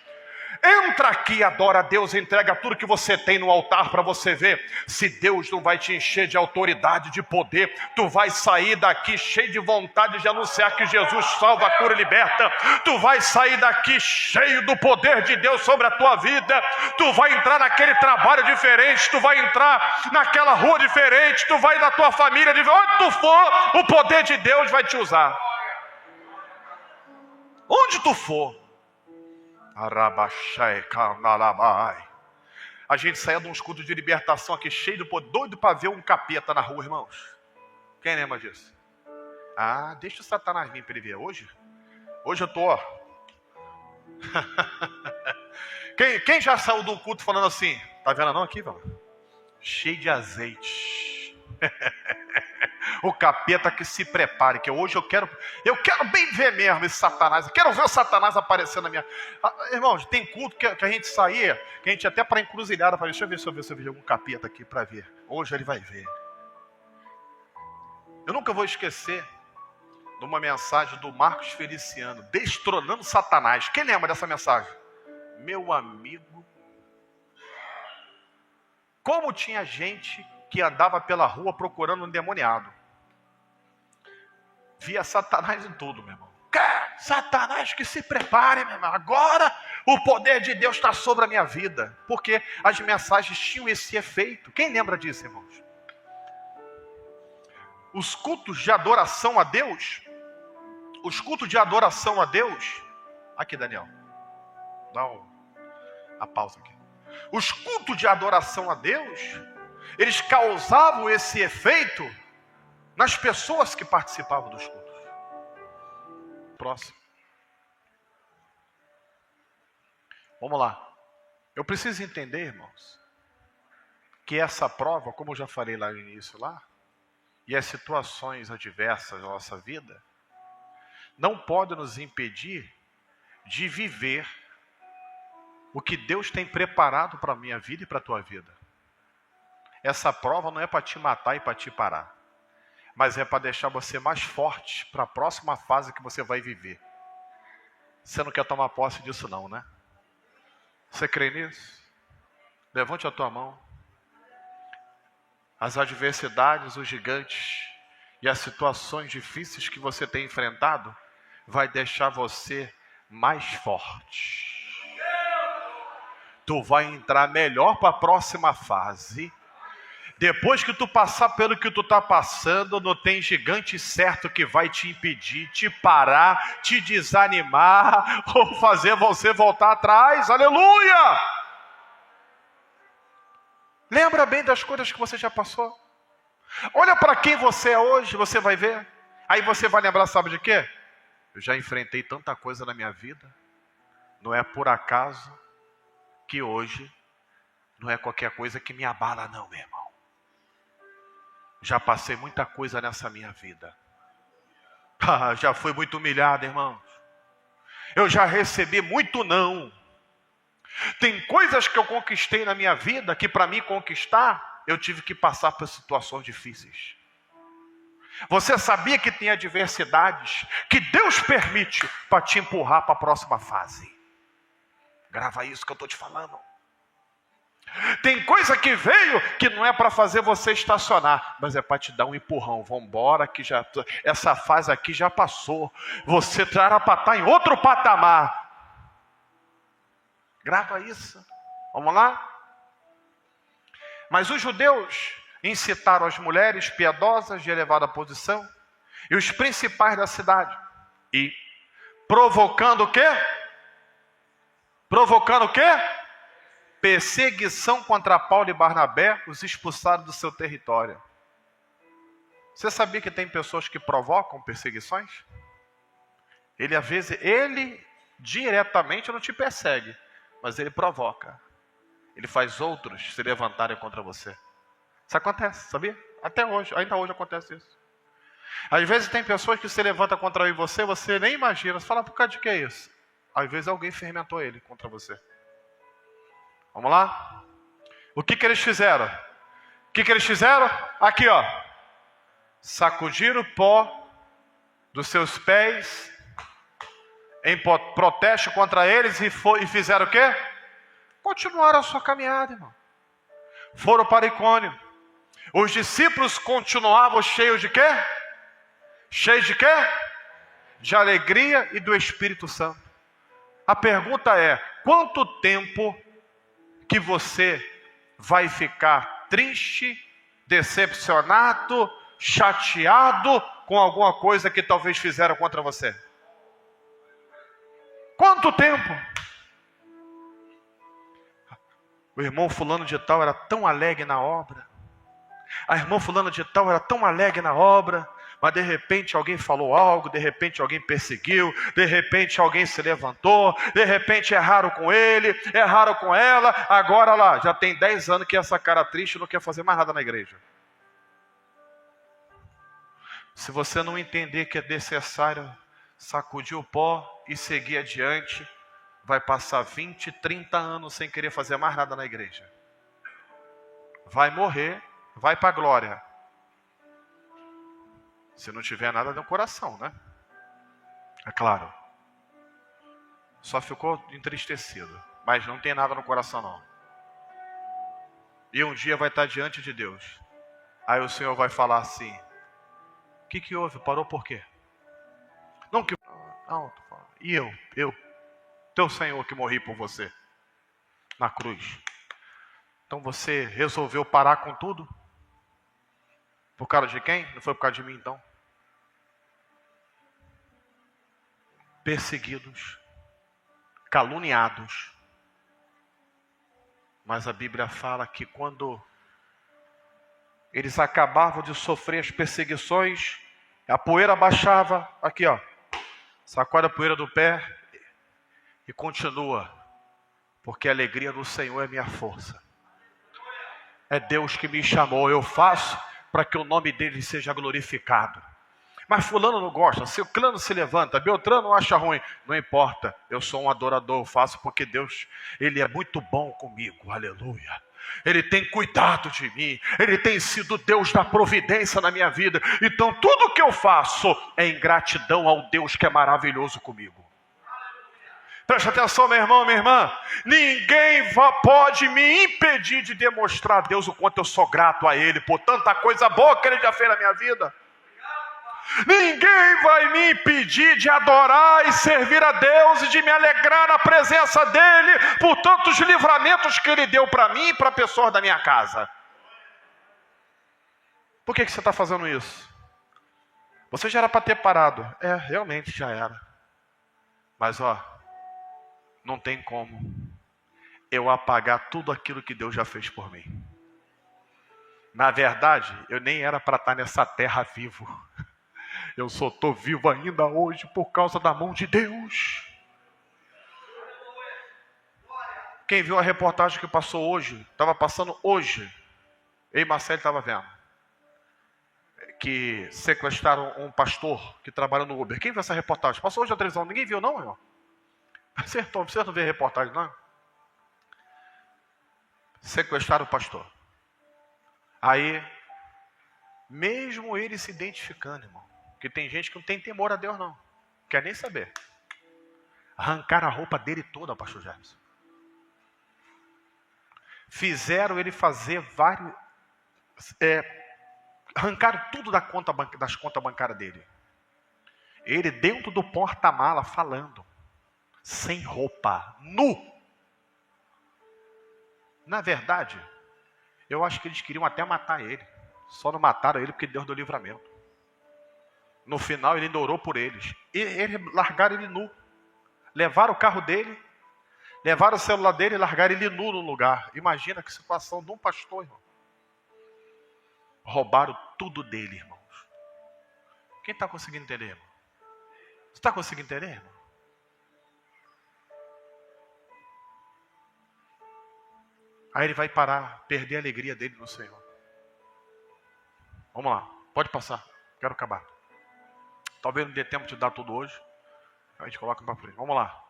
Entra aqui, adora a Deus, entrega tudo que você tem no altar para você ver se Deus não vai te encher de autoridade, de poder. Tu vai sair daqui cheio de vontade de anunciar que Jesus salva, cura e liberta. Tu vai sair daqui cheio do poder de Deus sobre a tua vida. Tu vai entrar naquele trabalho diferente, tu vai entrar naquela rua diferente, tu vai na tua família diferente. Onde tu for, o poder de Deus vai te usar. Onde tu for. A gente saía de uns cultos de libertação aqui cheio de poder, doido para ver um capeta na rua, irmãos. Quem lembra disso? Ah, deixa o Satanás vir para ele ver. Hoje eu tô. Quem já saiu do culto falando assim? Tá vendo não aqui, vamos? Cheio de azeite. O capeta que se prepare, que hoje eu quero bem ver mesmo esse Satanás. Eu quero ver o Satanás aparecendo na minha... Irmãos, tem culto que a gente saía, que a gente até para encruzilhada, para deixa eu ver se eu vejo algum capeta aqui para ver. Hoje ele vai ver. Eu nunca vou esquecer de uma mensagem do Marcos Feliciano, destronando Satanás. Quem lembra dessa mensagem? Meu amigo, como tinha gente que andava pela rua procurando um endemoniado. Via Satanás em tudo, meu irmão. Satanás que se prepare, meu irmão. Agora o poder de Deus está sobre a minha vida. Porque as mensagens tinham esse efeito. Quem lembra disso, irmãos? Os cultos de adoração a Deus. Os cultos de adoração a Deus. Aqui, Daniel. Dá a pausa aqui. Os cultos de adoração a Deus, eles causavam esse efeito nas pessoas que participavam dos cultos. Próximo. Vamos lá. Eu preciso entender, irmãos, que essa prova, como eu já falei lá no início, e as situações adversas da nossa vida, não podem nos impedir de viver o que Deus tem preparado para a minha vida e para a tua vida. Essa prova não é para te matar e para te parar, mas é para deixar você mais forte para a próxima fase que você vai viver. Você não quer tomar posse disso não, né? Você crê nisso? Levante a tua mão. As adversidades, os gigantes e as situações difíceis que você tem enfrentado vai deixar você mais forte. Tu vai entrar melhor para a próxima fase. Depois que tu passar pelo que tu está passando, não tem gigante certo que vai te impedir, te parar, te desanimar ou fazer você voltar atrás. Aleluia! Lembra bem das coisas que você já passou. Olha para quem você é hoje, você vai ver. Aí você vai lembrar, sabe de quê? Eu já enfrentei tanta coisa na minha vida. Não é por acaso que hoje não é qualquer coisa que me abala não, meu irmão. Já passei muita coisa nessa minha vida. Já fui muito humilhado, irmãos. Eu já recebi muito não. Tem coisas que eu conquistei na minha vida que para mim conquistar, eu tive que passar por situações difíceis. Você sabia que tem adversidades que Deus permite para te empurrar para a próxima fase? Grava isso que eu estou te falando. Tem coisa que veio que não é para fazer você estacionar, mas é para te dar um empurrão. Vamos embora, que já essa fase aqui já passou. Você era para estar em outro patamar. Grava isso. Vamos lá? Mas os judeus incitaram as mulheres piedosas de elevada posição e os principais da cidade. E provocando o quê? Provocando o quê? Perseguição contra Paulo e Barnabé, os expulsaram do seu território. Você sabia que tem pessoas que provocam perseguições? Às vezes, ele diretamente não te persegue, mas ele provoca. Ele faz outros se levantarem contra você. Isso acontece, sabia? Até hoje, ainda hoje acontece isso. Às vezes tem pessoas que se levantam contra você, você nem imagina. Você fala, por causa de que é isso? Às vezes alguém fermentou ele contra você. Vamos lá? O que eles fizeram? O que eles fizeram? Aqui, ó. Sacudiram o pó dos seus pés em protesto contra eles e fizeram o quê? Continuaram a sua caminhada, irmão. Foram para Icônio. Os discípulos continuavam cheios de quê? Cheios de quê? De alegria e do Espírito Santo. A pergunta é, quanto tempo que você vai ficar triste, decepcionado, chateado com alguma coisa que talvez fizeram contra você? Quanto tempo? O irmão fulano de tal era tão alegre na obra. A irmã fulana de tal era tão alegre na obra, mas de repente alguém falou algo, de repente alguém perseguiu, de repente alguém se levantou, de repente erraram com ele, erraram com ela, agora lá, já tem 10 anos que essa cara triste não quer fazer mais nada na igreja. Se você não entender que é necessário sacudir o pó e seguir adiante, vai passar 20, 30 anos sem querer fazer mais nada na igreja. Vai morrer, vai para a glória. Se não tiver nada no coração, né? É claro. Só ficou entristecido, mas não tem nada no coração não. E um dia vai estar diante de Deus. Aí o Senhor vai falar assim: o que houve? Parou por quê? Não que... Não, tô falando. E eu, teu Senhor que morri por você na cruz. Então você resolveu parar com tudo? Por causa de quem? Não foi por causa de mim então? Perseguidos, caluniados. Mas a Bíblia fala que quando eles acabavam de sofrer as perseguições, a poeira baixava, aqui ó, sacode a poeira do pé e continua, porque a alegria do Senhor é minha força. É Deus que me chamou, eu faço para que o nome dele seja glorificado. Mas fulano não gosta, ciclano se levanta, Beltrano acha ruim, não importa, eu sou um adorador, eu faço porque Deus, ele é muito bom comigo, aleluia. Ele tem cuidado de mim, ele tem sido Deus da providência na minha vida, então tudo que eu faço é em gratidão ao Deus que é maravilhoso comigo. Preste atenção, meu irmão, minha irmã. Ninguém pode me impedir de demonstrar a Deus o quanto eu sou grato a Ele por tanta coisa boa que Ele já fez na minha vida. Ninguém vai me impedir de adorar e servir a Deus e de me alegrar na presença dEle por tantos livramentos que Ele deu para mim e para pessoas da minha casa. Por que você está fazendo isso? Você já era para ter parado. É, realmente já era. Mas não tem como eu apagar tudo aquilo que Deus já fez por mim. Na verdade, eu nem era para estar nessa terra vivo. Eu só estou vivo ainda hoje por causa da mão de Deus. Quem viu a reportagem que passou hoje, estava passando hoje, eu e Marcelo estava vendo, que sequestraram um pastor que trabalha no Uber. Quem viu essa reportagem? Passou hoje na televisão, ninguém viu não, irmão? Você não vê a reportagem, não? Sequestraram o pastor. Aí, Mesmo ele se identificando, irmão. Porque tem gente que não tem temor a Deus, não. Quer nem saber. Arrancaram a roupa dele toda, pastor Jefferson. Fizeram ele fazer vários... arrancaram tudo das contas bancárias dele. Ele dentro do porta-mala falando. Sem roupa. Nu. Na verdade, eu acho que eles queriam até matar ele. Só não mataram ele porque Deus deu livramento. No final ele ainda orou por eles. E eles largaram ele nu. Levaram o carro dele, levaram o celular dele e largaram ele nu no lugar. Imagina que situação de um pastor, irmão. Roubaram tudo dele, irmãos. Quem está conseguindo entender, irmão? Você está conseguindo entender, irmão? Aí ele vai parar, perder a alegria dele no Senhor. Vamos lá, pode passar, quero acabar. Talvez não dê tempo de dar tudo hoje. A gente coloca para frente, vamos lá.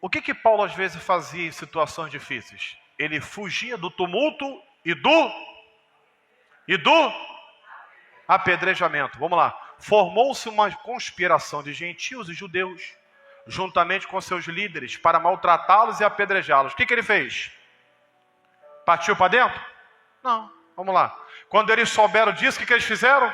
O que Paulo às vezes fazia em situações difíceis? Ele fugia do tumulto e do apedrejamento. Vamos lá. Formou-se uma conspiração de gentios e judeus, juntamente com seus líderes, para maltratá-los e apedrejá-los. O que ele fez? Partiu para dentro? Não. Vamos lá. Quando eles souberam disso, o que eles fizeram?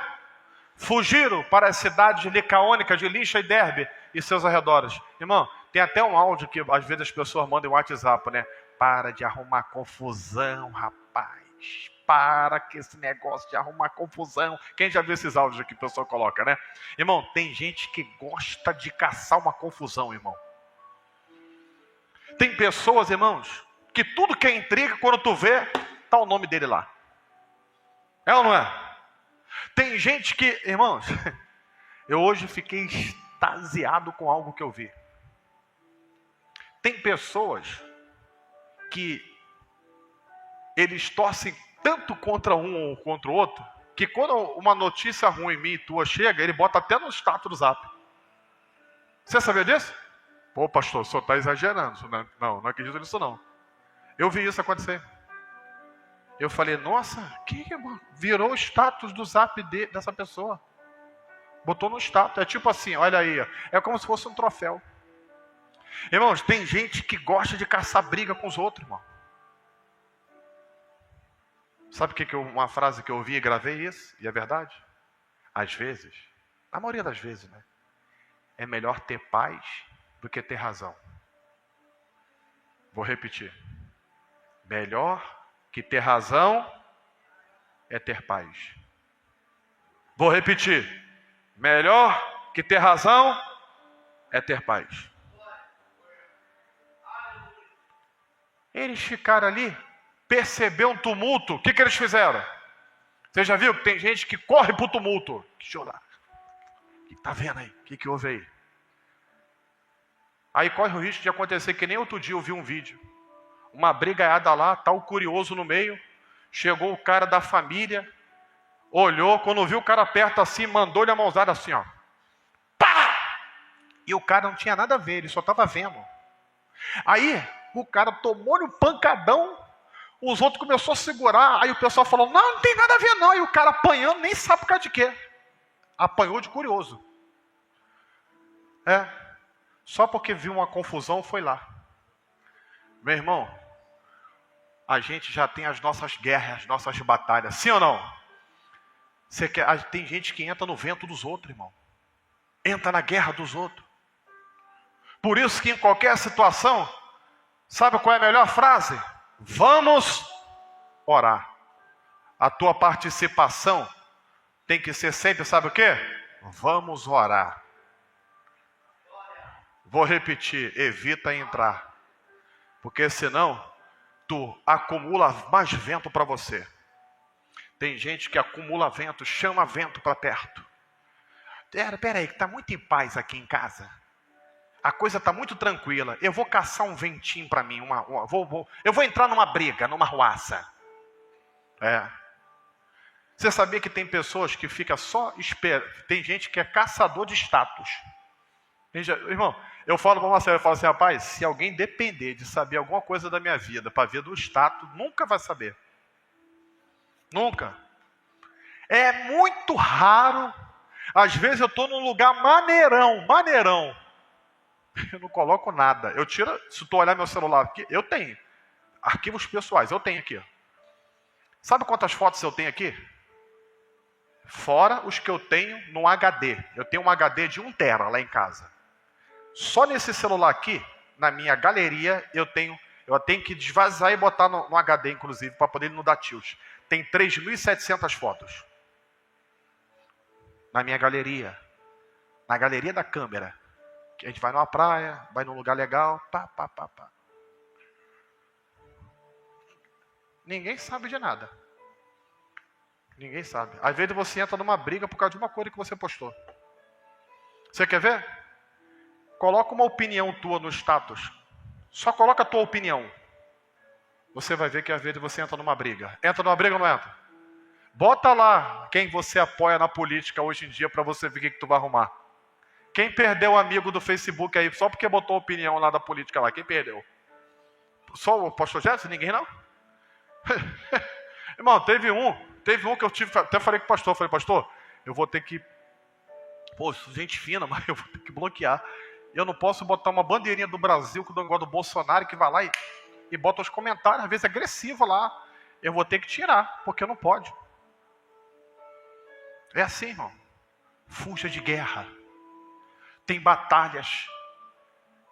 Fugiram para as cidades de Licaônica, de Listra e Derbe e seus arredores. Irmão, tem até um áudio que às vezes as pessoas mandam no WhatsApp, né? Para de arrumar confusão, rapaz. Para que esse negócio de arrumar confusão. Quem já viu esses áudios que a pessoa coloca, né? Irmão, tem gente que gosta de caçar uma confusão, irmão. Tem pessoas, irmãos, que tudo que é intriga, quando tu vê, tá o nome dele lá. É ou não é? Tem gente que, irmãos, eu hoje fiquei extasiado com algo que eu vi. Tem pessoas que eles torcem tanto contra um ou contra o outro, que quando uma notícia ruim minha e tua chega, ele bota até no status do Zap. Você sabia disso? Pô, pastor, o senhor está exagerando. Não acredito nisso não. Eu vi isso acontecer. Eu falei, nossa, que virou o status do Zap dessa pessoa. Botou no status. É tipo assim, olha aí, é como se fosse um troféu. Irmãos, tem gente que gosta de caçar briga com os outros, irmão. Sabe uma frase que eu ouvi e gravei isso? E é verdade? Às vezes, na maioria das vezes, né? É melhor ter paz do que ter razão. Vou repetir. Melhor que ter razão é ter paz. Vou repetir. Melhor que ter razão é ter paz. Eles ficaram ali, percebeu um tumulto. O que eles fizeram? Você já viu que tem gente que corre para o tumulto? Deixa eu olhar. O que está vendo aí? O que houve aí? Aí corre o risco de acontecer que nem outro dia eu vi um vídeo. Uma brigaiada lá, tá o curioso no meio. Chegou o cara da família, olhou, quando viu o cara perto assim, mandou-lhe a mãozada assim, ó. Pá! E o cara não tinha nada a ver, ele só estava vendo. Aí o cara tomou-lhe um pancadão, os outros começaram a segurar, aí o pessoal falou, não tem nada a ver não. E o cara apanhando, nem sabe por causa de quê. Apanhou de curioso. Só porque viu uma confusão, foi lá. Meu irmão, a gente já tem as nossas guerras, as nossas batalhas. Sim ou não? Tem gente que entra no vento dos outros, irmão. Entra na guerra dos outros. Por isso que em qualquer situação, sabe qual é a melhor frase? Vamos orar. A tua participação tem que ser sempre, sabe o quê? Vamos orar. Vou repetir, evita entrar. Porque senão, tu acumula mais vento para você. Tem gente que acumula vento, chama vento para perto. Peraí, que está muito em paz aqui em casa. A coisa está muito tranquila. Eu vou caçar um ventinho para mim. Eu vou entrar numa briga, numa ruaça. Você sabia que tem pessoas que ficam só esperando. Tem gente que é caçador de status. Irmão, eu falo para uma série, eu falo assim, rapaz, se alguém depender de saber alguma coisa da minha vida para ver do status, nunca vai saber. Nunca. É muito raro. Às vezes eu estou num lugar maneirão. Eu não coloco nada. Eu tiro, se tu olhar meu celular aqui, eu tenho. Arquivos pessoais, eu tenho aqui. Sabe quantas fotos eu tenho aqui? Fora os que eu tenho no HD. Eu tenho um HD de 1 tera lá em casa. Só nesse celular aqui, na minha galeria, eu tenho que desvazar e botar no HD, inclusive, para poder não dar tilt. Tem 3.700 fotos. Na minha galeria. Na galeria da câmera. Que a gente vai numa praia, vai num lugar legal, pá. Ninguém sabe de nada. Ninguém sabe. Às vezes você entra numa briga por causa de uma coisa que você postou. Você quer ver? Coloca uma opinião tua no status. Só coloca a tua opinião. Você vai ver que às vezes você entra numa briga. Entra numa briga ou não entra? Bota lá quem você apoia na política hoje em dia para você ver o que tu vai arrumar. Quem perdeu o amigo do Facebook aí só porque botou opinião lá da política lá? Quem perdeu? Só o pastor Jefferson? Ninguém não? Irmão, teve um que eu tive, até falei com o pastor, pastor, eu vou ter que, gente fina, mas eu vou ter que bloquear. Eu não posso botar uma bandeirinha do Brasil com o negócio do Bolsonaro que vai lá e bota os comentários, às vezes agressivo lá. Eu vou ter que tirar, porque não pode. É assim, irmão. Fuja de guerra. Tem batalhas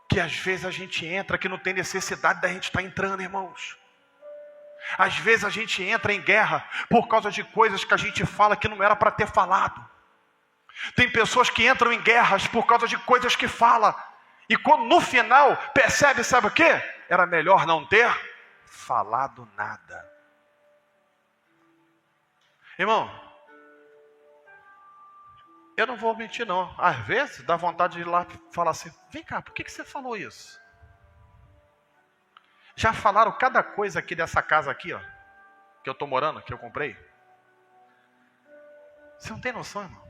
que às vezes a gente entra que não tem necessidade da gente estar entrando, irmãos. Às vezes a gente entra em guerra por causa de coisas que a gente fala que não era para ter falado. Tem pessoas que entram em guerras por causa de coisas que fala. E quando no final percebe, sabe o quê? Era melhor não ter falado nada. Irmão, eu não vou mentir não. Às vezes dá vontade de ir lá e falar assim, vem cá, por que você falou isso? Já falaram cada coisa aqui dessa casa aqui, ó, que eu estou morando, que eu comprei? Você não tem noção, irmão?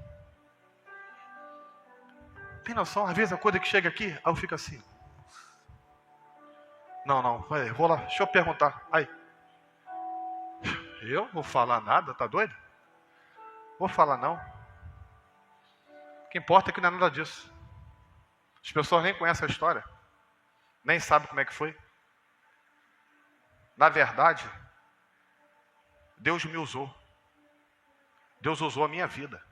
Tem noção? Às vezes a coisa que chega aqui, aí eu fico assim. Não, vou lá, deixa eu perguntar. Aí. Eu vou falar nada, tá doido? Vou falar não. O que importa é que não é nada disso. As pessoas nem conhecem a história. Nem sabem como é que foi. Na verdade, Deus me usou. Deus usou a minha vida.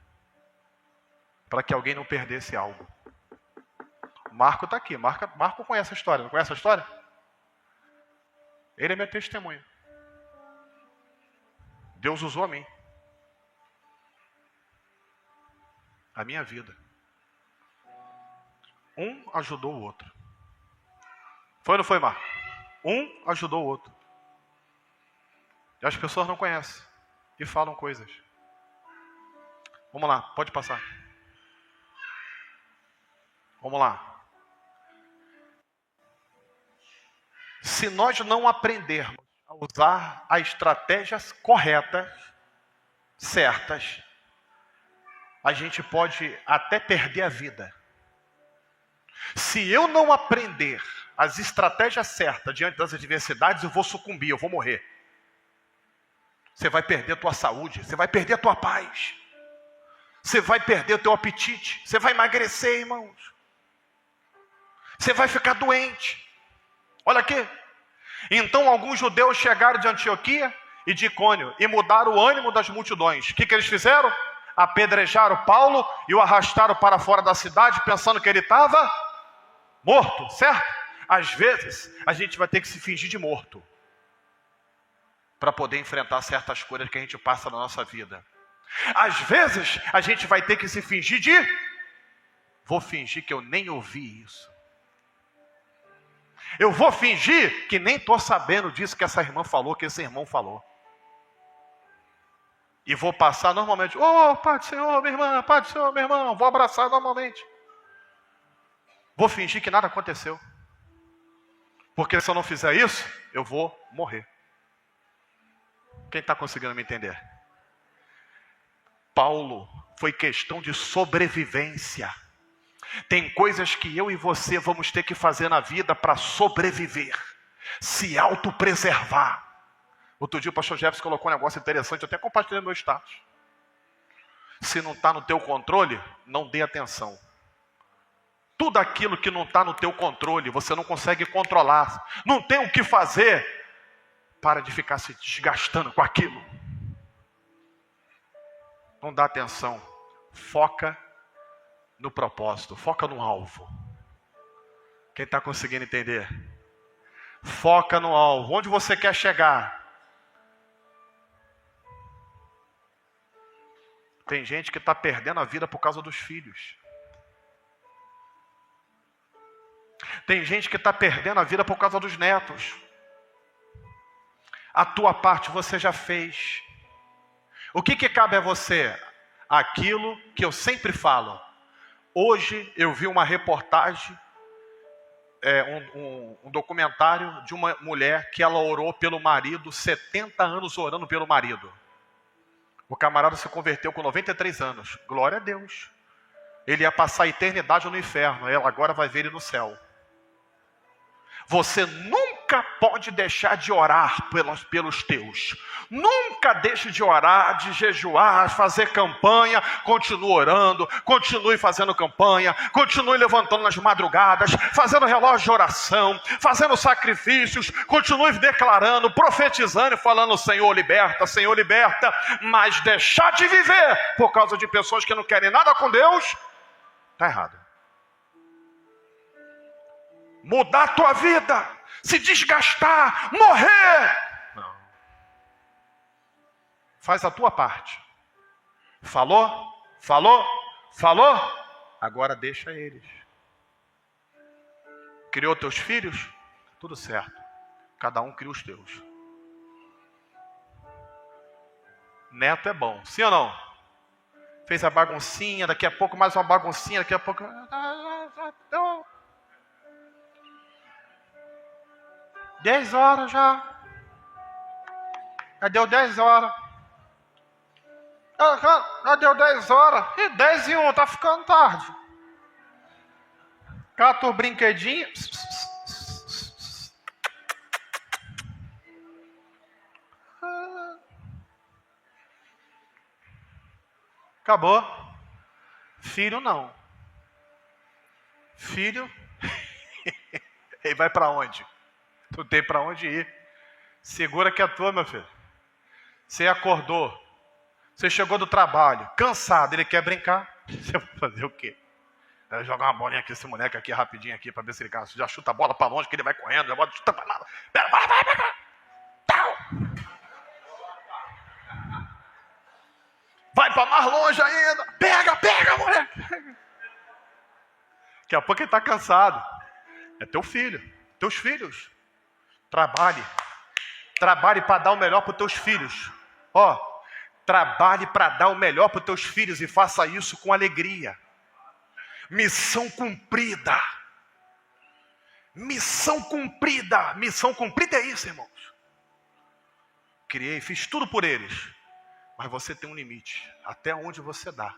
Para que alguém não perdesse algo. Marco está aqui. Marco conhece a história. Não conhece a história? Ele é meu testemunho. Deus usou a mim. A minha vida. Um ajudou o outro. Foi ou não foi, Marco? Um ajudou o outro. E as pessoas não conhecem. E falam coisas. Vamos lá, pode passar. Vamos lá. Se nós não aprendermos a usar as estratégias corretas, certas, a gente pode até perder a vida. Se eu não aprender as estratégias certas diante das adversidades, eu vou sucumbir, eu vou morrer. Você vai perder a tua saúde, você vai perder a tua paz. Você vai perder o teu apetite, você vai emagrecer, irmãos. Você vai ficar doente. Olha aqui. Então alguns judeus chegaram de Antioquia e de Icônio e mudaram o ânimo das multidões. O que eles fizeram? Apedrejaram Paulo e o arrastaram para fora da cidade, pensando que ele estava morto, certo? Às vezes a gente vai ter que se fingir de morto para poder enfrentar certas coisas que a gente passa na nossa vida. Às vezes a gente vai ter que se fingir de... Vou fingir que eu nem ouvi isso. Eu vou fingir que nem estou sabendo disso que essa irmã falou, que esse irmão falou. E vou passar normalmente. Pai do Senhor, minha irmã, Pai do Senhor, meu irmão. Vou abraçar normalmente. Vou fingir que nada aconteceu. Porque se eu não fizer isso, eu vou morrer. Quem está conseguindo me entender? Paulo, foi questão de sobrevivência. Tem coisas que eu e você vamos ter que fazer na vida para sobreviver. Se autopreservar. Outro dia o pastor Jefferson colocou um negócio interessante, eu até compartilhei no meu status. Se não está no teu controle, não dê atenção. Tudo aquilo que não está no teu controle, você não consegue controlar, não tem o que fazer, para de ficar se desgastando com aquilo. Não dá atenção, foca no propósito, foca no alvo. Quem está conseguindo entender? Foca no alvo, onde você quer chegar. Tem gente que está perdendo a vida por causa dos filhos. Tem gente que está perdendo a vida por causa dos netos. A tua parte você já fez. O que cabe a você? Aquilo que eu sempre falo. Hoje eu vi uma reportagem, um documentário de uma mulher que ela orou pelo marido, 70 anos orando pelo marido. O camarada se converteu com 93 anos. Glória a Deus. Ele ia passar a eternidade no inferno. Ela agora vai ver ele no céu. Você nunca pode deixar de orar pelos teus. Nunca deixe de orar, de jejuar, fazer campanha. Continue orando, continue fazendo campanha, continue levantando nas madrugadas, fazendo relógio de oração, fazendo sacrifícios, continue declarando, profetizando e falando: Senhor liberta, mas deixar de viver por causa de pessoas que não querem nada com Deus, está errado. Mudar a tua vida, se desgastar, morrer. Não. Faz a tua parte. Falou? Agora deixa eles. Criou teus filhos? Tudo certo. Cada um cria os teus. Neto é bom, sim ou não? Fez a baguncinha, daqui a pouco mais uma baguncinha, daqui a pouco... 10 horas já. Já deu 10 horas. Já deu 10 horas. E 10 e 1, tá ficando tarde. Cata o brinquedinho. Acabou. Filho não. Filho, ele vai para onde? Tu tem para onde ir. Segura que é tua, meu filho. Você acordou. Você chegou do trabalho, cansado, ele quer brincar. Você vai fazer o quê? Vai jogar uma bolinha aqui, esse moleque aqui, rapidinho aqui, para ver se ele já chuta a bola para longe, que ele vai correndo, já bota chuta para nada. Vai. Vai para mais longe ainda. Pega, moleque. Daqui a pouco ele está cansado. É teu filho, teus filhos. Trabalhe para dar o melhor para os teus filhos. Trabalhe para dar o melhor para os teus filhos e faça isso com alegria. Missão cumprida. Missão cumprida é isso, irmãos. Fiz tudo por eles. Mas você tem um limite. Até onde você dá.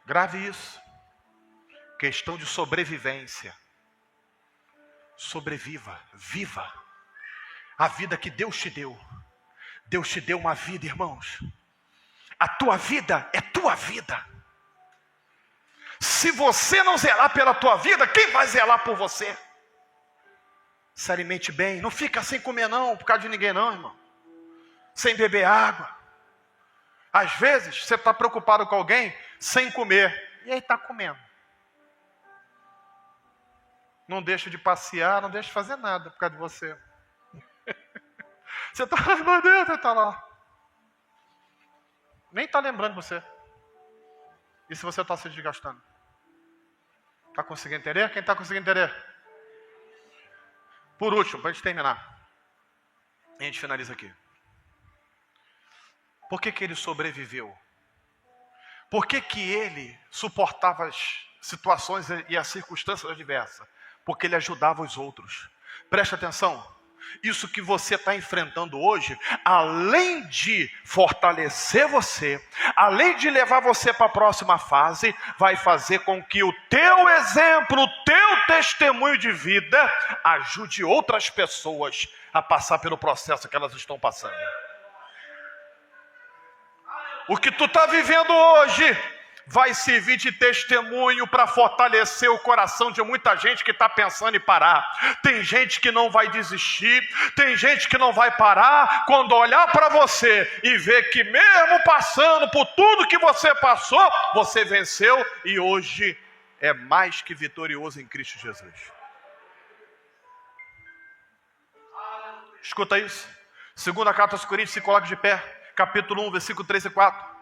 Grave isso. Questão de sobrevivência. Sobreviva, viva a vida que Deus te deu. Deus te deu uma vida, irmãos. A tua vida é tua vida. Se você não zelar pela tua vida, quem vai zelar por você? Se alimente bem, não fica sem comer não, por causa de ninguém não, irmão. Sem beber água. Às vezes, você está preocupado com alguém sem comer. E aí está comendo. Não deixa de passear, não deixa de fazer nada por causa de você. Você está, meu Deus, você está lá. Nem está lembrando de você. E se você está se desgastando? Está conseguindo entender? Quem está conseguindo entender? Por último, para a gente terminar. A gente finaliza aqui. Por que ele sobreviveu? Por que ele suportava as situações e as circunstâncias adversas? Porque ele ajudava os outros. Preste atenção. isso que você está enfrentando hoje, além de fortalecer você, além de levar você para a próxima fase, vai fazer com que o teu exemplo, o teu testemunho de vida ajude outras pessoas a passar pelo processo que elas estão passando. O que tu está vivendo hoje vai servir de testemunho para fortalecer o coração de muita gente que está pensando em parar. Tem gente que não vai desistir, tem gente que não vai parar quando olhar para você e ver que mesmo passando por tudo que você passou, você venceu e hoje é mais que vitorioso em Cristo Jesus. Escuta isso. Segunda carta aos Coríntios, se coloque de pé, capítulo 1, versículo 3 e 4.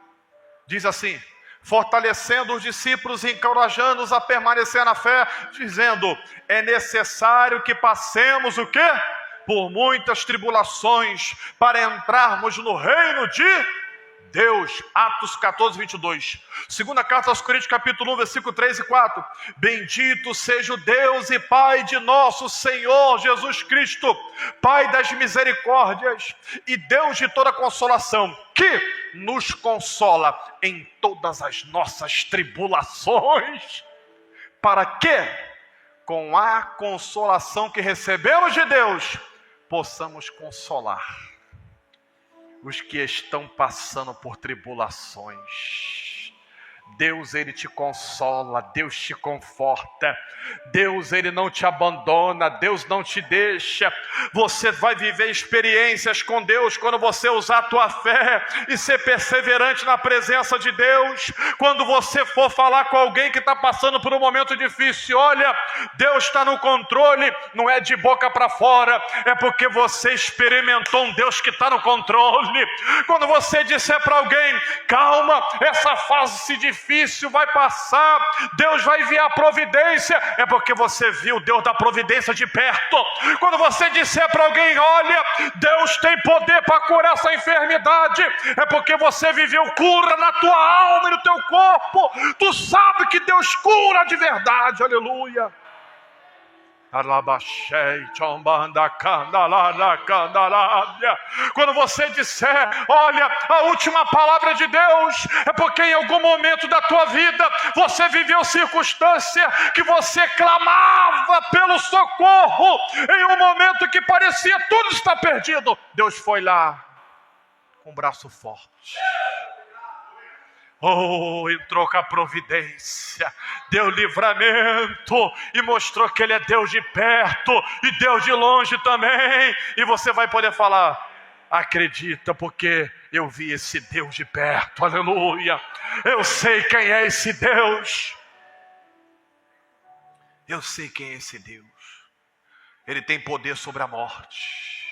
Diz assim: fortalecendo os discípulos e encorajando-os a permanecer na fé, dizendo: é necessário que passemos o quê? Por muitas tribulações, para entrarmos no reino de Deus. Atos 14, 22. Segunda carta aos Coríntios, capítulo 1, versículo 3 e 4. Bendito seja o Deus e Pai de nosso Senhor Jesus Cristo, Pai das misericórdias e Deus de toda consolação, que nos consola em todas as nossas tribulações, para que, com a consolação que recebemos de Deus, possamos consolar os que estão passando por tribulações. Deus, Ele te consola, Deus te conforta, Deus, Ele não te abandona, Deus não te deixa. Você vai viver experiências com Deus quando você usar a tua fé e ser perseverante na presença de Deus. Quando você for falar com alguém que está passando por um momento difícil, olha, Deus está no controle, não é de boca para fora, é porque você experimentou um Deus que está no controle. Quando você disser para alguém: calma, essa fase difícil vai passar, Deus vai enviar providência, é porque você viu o Deus da providência de perto. Quando você disser para alguém: olha, Deus tem poder para curar essa enfermidade, é porque você viveu cura na tua alma e no teu corpo. Tu sabe que Deus cura de verdade, aleluia. Quando você disser: olha, a última palavra de Deus, é porque em algum momento da tua vida você viveu circunstância que você clamava pelo socorro, em um momento que parecia tudo estar perdido. Deus foi lá com um braço forte. Entrou com a providência, deu livramento e mostrou que Ele é Deus de perto e Deus de longe também. E você vai poder falar: acredita, porque eu vi esse Deus de perto, aleluia. Eu sei quem é esse Deus. Eu sei quem é esse Deus. Ele tem poder sobre a morte.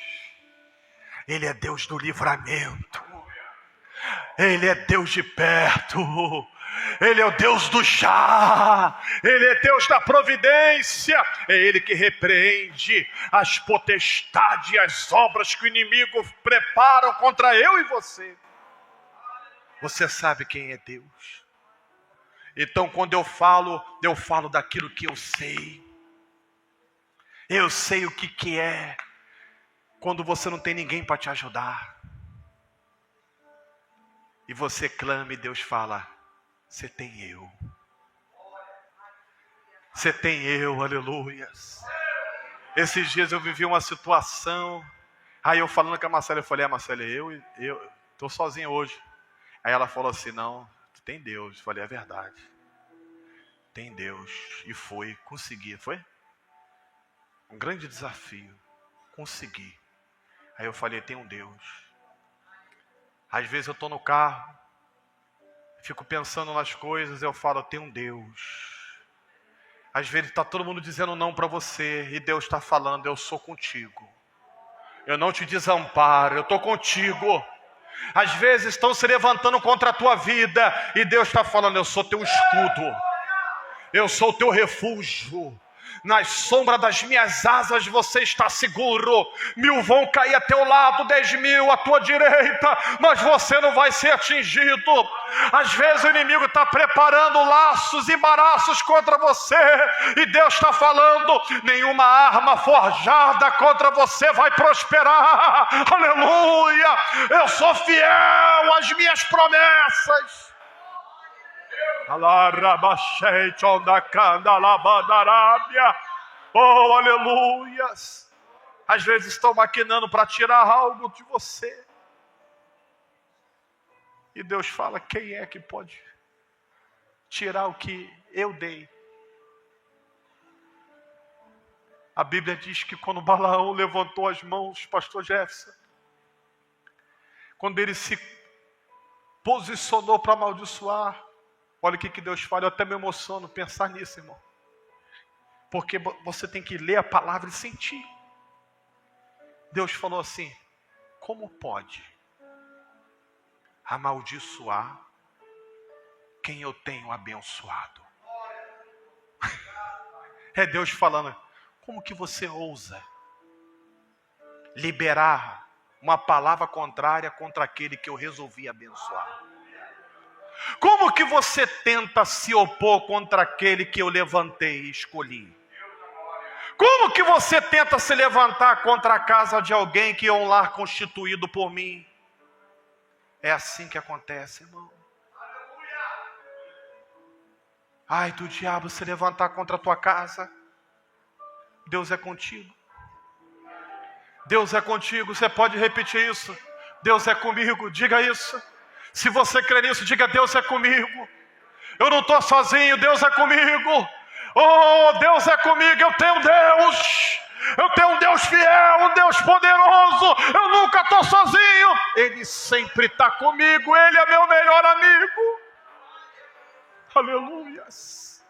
Ele é Deus do livramento. Ele é Deus de perto. Ele é o Deus do já. Ele é Deus da providência. É Ele que repreende as potestades e as obras que o inimigo preparam contra eu e você. Você sabe quem é Deus. Então, quando eu falo daquilo que eu sei. Eu sei o que é quando você não tem ninguém para te ajudar. E você clama e Deus fala: você tem eu. Você tem eu, aleluias. Esses dias eu vivi uma situação. Aí eu falando com a Marcela, eu falei: Marcela, eu estou sozinho hoje. Aí ela falou assim: não, tu tem Deus. Eu falei: é verdade. Tem Deus. E foi, consegui, foi? Um grande desafio. Consegui. Aí eu falei: tem um Deus. Às vezes eu estou no carro, fico pensando nas coisas, eu falo: tem um Deus. Às vezes está todo mundo dizendo não para você, e Deus está falando: eu sou contigo. Eu não te desamparo, eu estou contigo. Às vezes estão se levantando contra a tua vida, e Deus está falando: eu sou teu escudo. Eu sou o teu refúgio. Na sombra das minhas asas você está seguro. 1000 vão cair a teu lado, 10.000 à tua direita, mas você não vai ser atingido. Às vezes o inimigo está preparando laços e embaraços contra você, e Deus está falando: nenhuma arma forjada contra você vai prosperar. Aleluia! Eu sou fiel às minhas promessas. Oh, aleluias. Às vezes estão maquinando para tirar algo de você, e Deus fala: quem é que pode tirar o que eu dei? A Bíblia diz que quando Balaão levantou as mãos, pastor Jefferson, quando ele se posicionou para amaldiçoar, olha o que Deus fala. Eu até me emociono pensar nisso, irmão. Porque você tem que ler a palavra e sentir. Deus falou assim: como pode amaldiçoar quem eu tenho abençoado? É Deus falando: como que você ousa liberar uma palavra contrária contra aquele que eu resolvi abençoar? Como que você tenta se opor contra aquele que eu levantei e escolhi? Como que você tenta se levantar contra a casa de alguém que é um lar constituído por mim? É assim que acontece, irmão. Ai do diabo se levantar contra a tua casa. Deus é contigo. Deus é contigo. Você pode repetir isso: Deus é comigo. Diga isso. Se você crê nisso, diga: Deus é comigo. Eu não estou sozinho, Deus é comigo. Oh, Deus é comigo. Eu tenho Deus. Eu tenho um Deus fiel, um Deus poderoso. Eu nunca estou sozinho. Ele sempre está comigo. Ele é meu melhor amigo. Aleluias.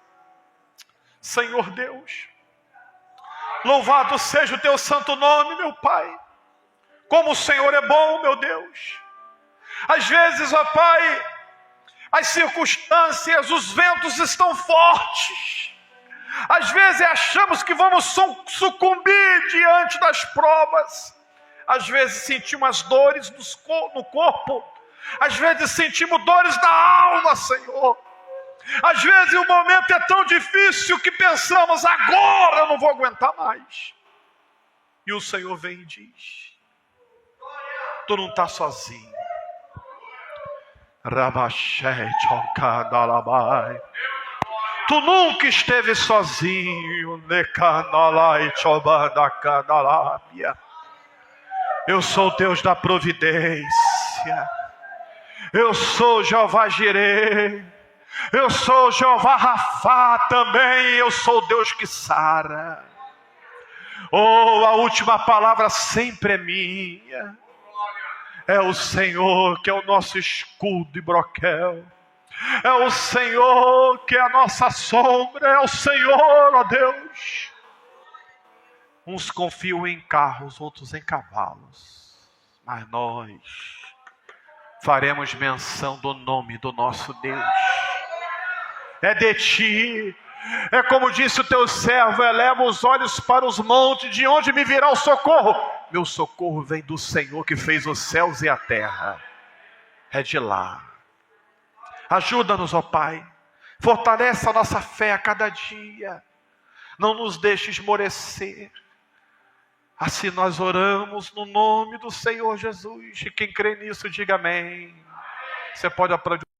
Senhor Deus, louvado seja o teu santo nome, meu Pai. Como o Senhor é bom, meu Deus. Às vezes, ó Pai, as circunstâncias, os ventos estão fortes. Às vezes achamos que vamos sucumbir diante das provas. Às vezes sentimos as dores no corpo. Às vezes sentimos dores da alma, Senhor. Às vezes o momento é tão difícil que pensamos: agora eu não vou aguentar mais. E o Senhor vem e diz: tu não está sozinho. Tu nunca esteve sozinho. Eu sou o Deus da providência. Eu sou Jeová Jireh. Eu sou Jeová Rafá também. Eu sou o Deus que sara. Oh, a última palavra sempre é minha. É o Senhor que é o nosso escudo e broquel. É o Senhor que é a nossa sombra. É o Senhor, ó Deus. Uns confiam em carros, outros em cavalos, mas nós faremos menção do nome do nosso Deus. É de ti. É como disse o teu servo: eleva os olhos para os montes, de onde me virá o socorro? Meu socorro vem do Senhor que fez os céus e a terra. É de lá. Ajuda-nos, ó Pai. Fortalece a nossa fé a cada dia. Não nos deixe esmorecer. Assim nós oramos no nome do Senhor Jesus. E quem crê nisso, diga amém. Você pode aplaudir.